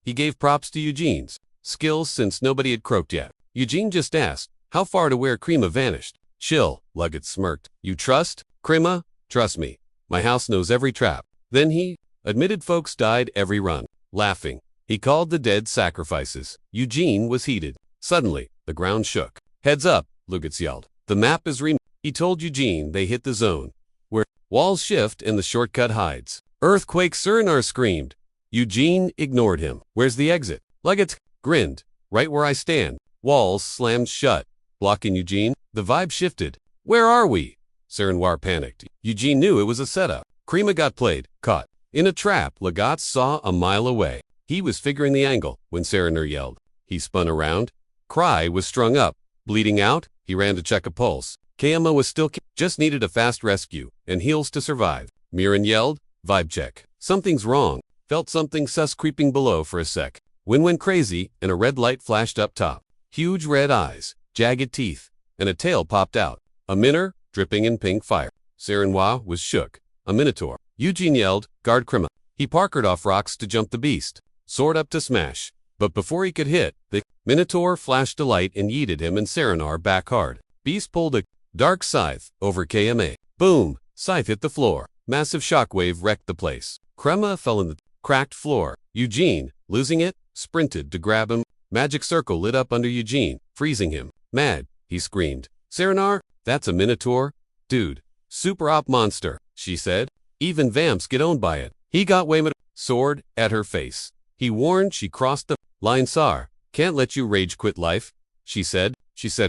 He gave props to Eugene's skills since nobody had croaked yet. Eugene just asked, how far to where Crema vanished? Chill, Luggett smirked. You trust? Crema? Trust me. My house knows every trap. Then he admitted folks died every run. Laughing, he called the dead sacrifices. Eugene was heated. Suddenly, the ground shook. Heads up, Luggett yelled. The map is He told Eugene they hit the zone, where walls shift and the shortcut hides. Earthquake Surinor screamed. Eugene ignored him. Where's the exit? Luggett grinned. Right where I stand. Walls slammed shut, blocking Eugene. The vibe shifted. Where are we? Serenwar panicked. Eugene knew it was a setup. Crema got played, caught. In a trap Lagats saw a mile away. He was figuring the angle when Serenor yelled. He spun around. Cry was strung up. Bleeding out, he ran to check a pulse. Kayama was still just needed a fast rescue and heals to survive. Mirren yelled, vibe check. Something's wrong. Felt something sus creeping below for a sec. Wind went crazy, and a red light flashed up top. Huge red eyes, jagged teeth, and a tail popped out. A minor, dripping in pink fire. Serenwa was shook. A minotaur. Eugene yelled, "Guard Krima." He parked off rocks to jump the beast. Sword up to smash. But before he could hit, the minotaur flashed a light and yeeted him and Serenar back hard. Beast pulled a dark scythe over KMA. Boom! Scythe hit the floor. Massive shockwave wrecked the place. Krema fell in the cracked floor. Eugene, losing it, sprinted to grab him. Magic circle lit up under Eugene, freezing him. Mad, he screamed. Serenar, that's a minotaur? Dude, super op monster, she said. Even vamps get owned by it. He got Waymut sword at her face. He warned she crossed the line. Sar, can't let you rage quit life, she said,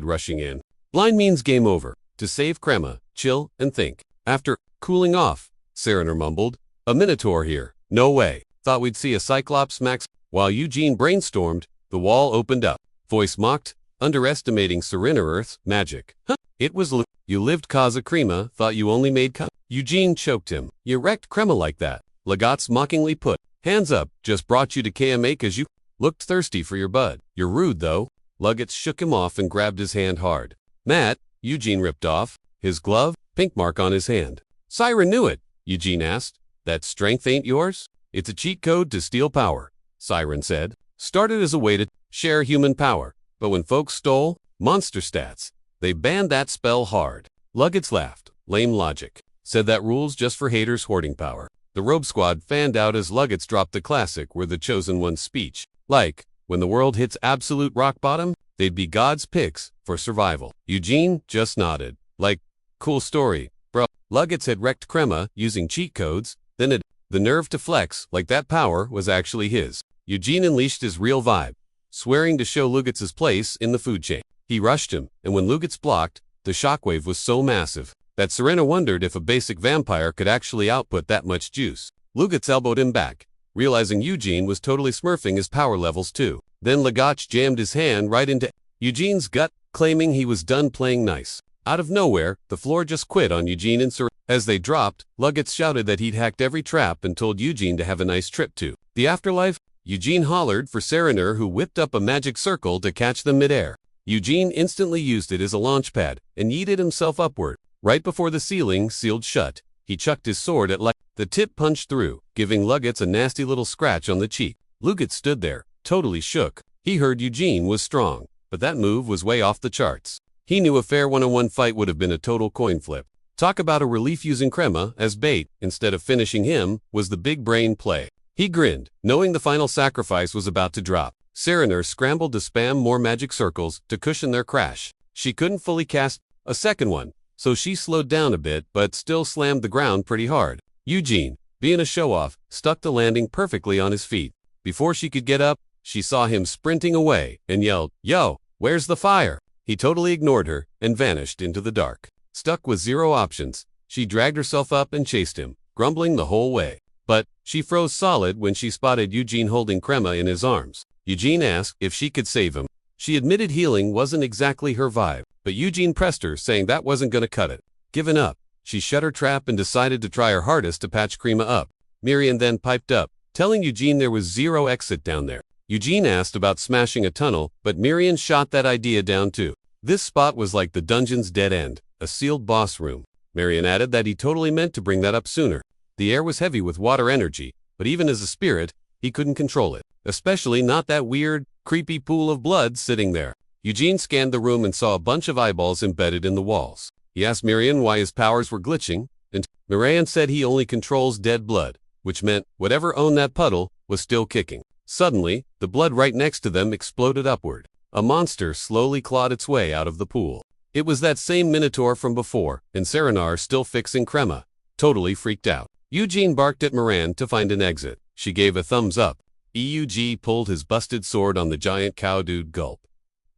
rushing in. Blind means game over. To save Krema, chill and think. After cooling off, Serenar mumbled, a minotaur here. No way. Thought we'd see a cyclops max. While Eugene brainstormed, the wall opened up. Voice mocked, underestimating Earth's magic. Huh, it was you lived Kaza Krema, thought you only made Eugene choked him. You wrecked Krema like that. Lagatz mockingly put, hands up, just brought you to KMA cause you looked thirsty for your bud. You're rude though. Luggets shook him off and grabbed his hand hard. Matt, Eugene ripped off, his glove, pink mark on his hand. Siren knew it, Eugene asked. That strength ain't yours? It's a cheat code to steal power, Siren said. Started as a way to share human power, but when folks stole monster stats, they banned that spell hard. Luggets laughed. Lame logic. Said that rule's just for haters hoarding power. The Robe Squad fanned out as Luggets dropped the classic We're the Chosen One's speech. Like, when the world hits absolute rock bottom, they'd be God's picks for survival. Eugene just nodded. Like, cool story, bro. Luggets had wrecked Krema using cheat codes, then had the nerve to flex like that power was actually his. Eugene unleashed his real vibe, swearing to show Luggets' place in the food chain. He rushed him, and when Luggets blocked, the shockwave was so massive that Serena wondered if a basic vampire could actually output that much juice. Luggets elbowed him back, realizing Eugene was totally smurfing his power levels too. Then Lagach jammed his hand right into Eugene's gut, claiming he was done playing nice. Out of nowhere, the floor just quit on Eugene and Serena. As they dropped, Luggets shouted that he'd hacked every trap and told Eugene to have a nice trip to the afterlife. Eugene hollered for Serenar, who whipped up a magic circle to catch them midair. Eugene instantly used it as a launch pad and yeeted himself upward. Right before the ceiling sealed shut, he chucked his sword at Luggets. The tip punched through, giving Luggets a nasty little scratch on the cheek. Luggets stood there, totally shook. He heard Eugene was strong, but that move was way off the charts. He knew a fair one-on-one fight would have been a total coin flip. Talk about a relief using Krema as bait instead of finishing him was the big brain play. He grinned, knowing the final sacrifice was about to drop. Serenar scrambled to spam more magic circles to cushion their crash. She couldn't fully cast a second one, so she slowed down a bit but still slammed the ground pretty hard. Eugene, being a show-off, stuck the landing perfectly on his feet. Before she could get up, she saw him sprinting away and yelled, "Yo, where's the fire?" He totally ignored her and vanished into the dark. Stuck with zero options, she dragged herself up and chased him, grumbling the whole way. But she froze solid when she spotted Eugene holding Krema in his arms. Eugene asked if she could save him. She admitted healing wasn't exactly her vibe, but Eugene pressed her, saying that wasn't gonna cut it. Given up, she shut her trap and decided to try her hardest to patch Krema up. Miriam then piped up, telling Eugene there was zero exit down there. Eugene asked about smashing a tunnel, but Miriam shot that idea down too. This spot was like the dungeon's dead end, a sealed boss room. Marion added that he totally meant to bring that up sooner. The air was heavy with water energy, but even as a spirit, he couldn't control it. Especially not that weird, creepy pool of blood sitting there. Eugene scanned the room and saw a bunch of eyeballs embedded in the walls. He asked Marion why his powers were glitching, and Marion said he only controls dead blood, which meant whatever owned that puddle was still kicking. Suddenly, the blood right next to them exploded upward. A monster slowly clawed its way out of the pool. It was that same Minotaur from before, and Serenar still fixing Krema, totally freaked out. Eugene barked at Moran to find an exit. She gave a thumbs up. EUG pulled his busted sword on the giant cow dude. Gulp.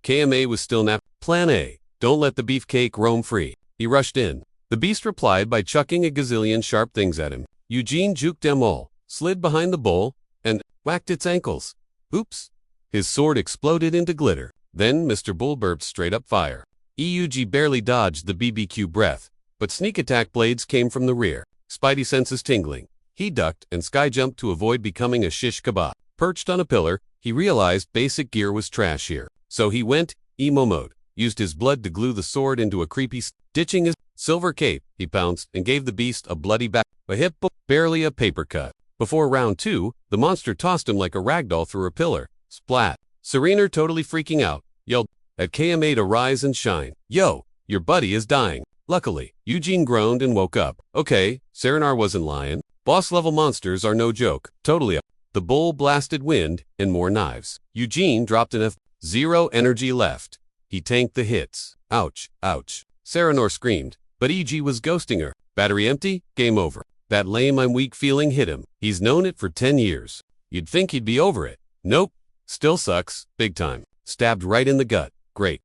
KMA was still Plan A. Don't let the beefcake roam free. He rushed in. The beast replied by chucking a gazillion sharp things at him. Eugene juked them all, slid behind the bowl, and whacked its ankles. Oops. His sword exploded into glitter. Then Mr. Bull burped straight up fire. EUG barely dodged the BBQ breath, but sneak attack blades came from the rear. Spidey senses tingling. He ducked and sky jumped to avoid becoming a shish kebab. Perched on a pillar, He realized basic gear was trash here. So he went emo mode, used his blood to glue the sword into a creepy ditching his silver cape. He pounced and gave the beast a bloody back, a hip, barely a paper cut. Before round 2, the monster tossed him like a ragdoll through a pillar. Splat. Serener, totally freaking out, yelled at KMA to rise and shine. Yo, your buddy is dying. Luckily, Eugene groaned and woke up. Okay, Serenar wasn't lying. Boss-level monsters are no joke. Totally up. The bull blasted wind and more knives. Eugene dropped an F0 energy left. He tanked the hits. Ouch, ouch. Serenor screamed, but EG was ghosting her. Battery empty, game over. That lame I'm weak feeling hit him. He's known it for 10 years. You'd think he'd be over it. Nope. Still sucks, big time. Stabbed right in the gut. Great.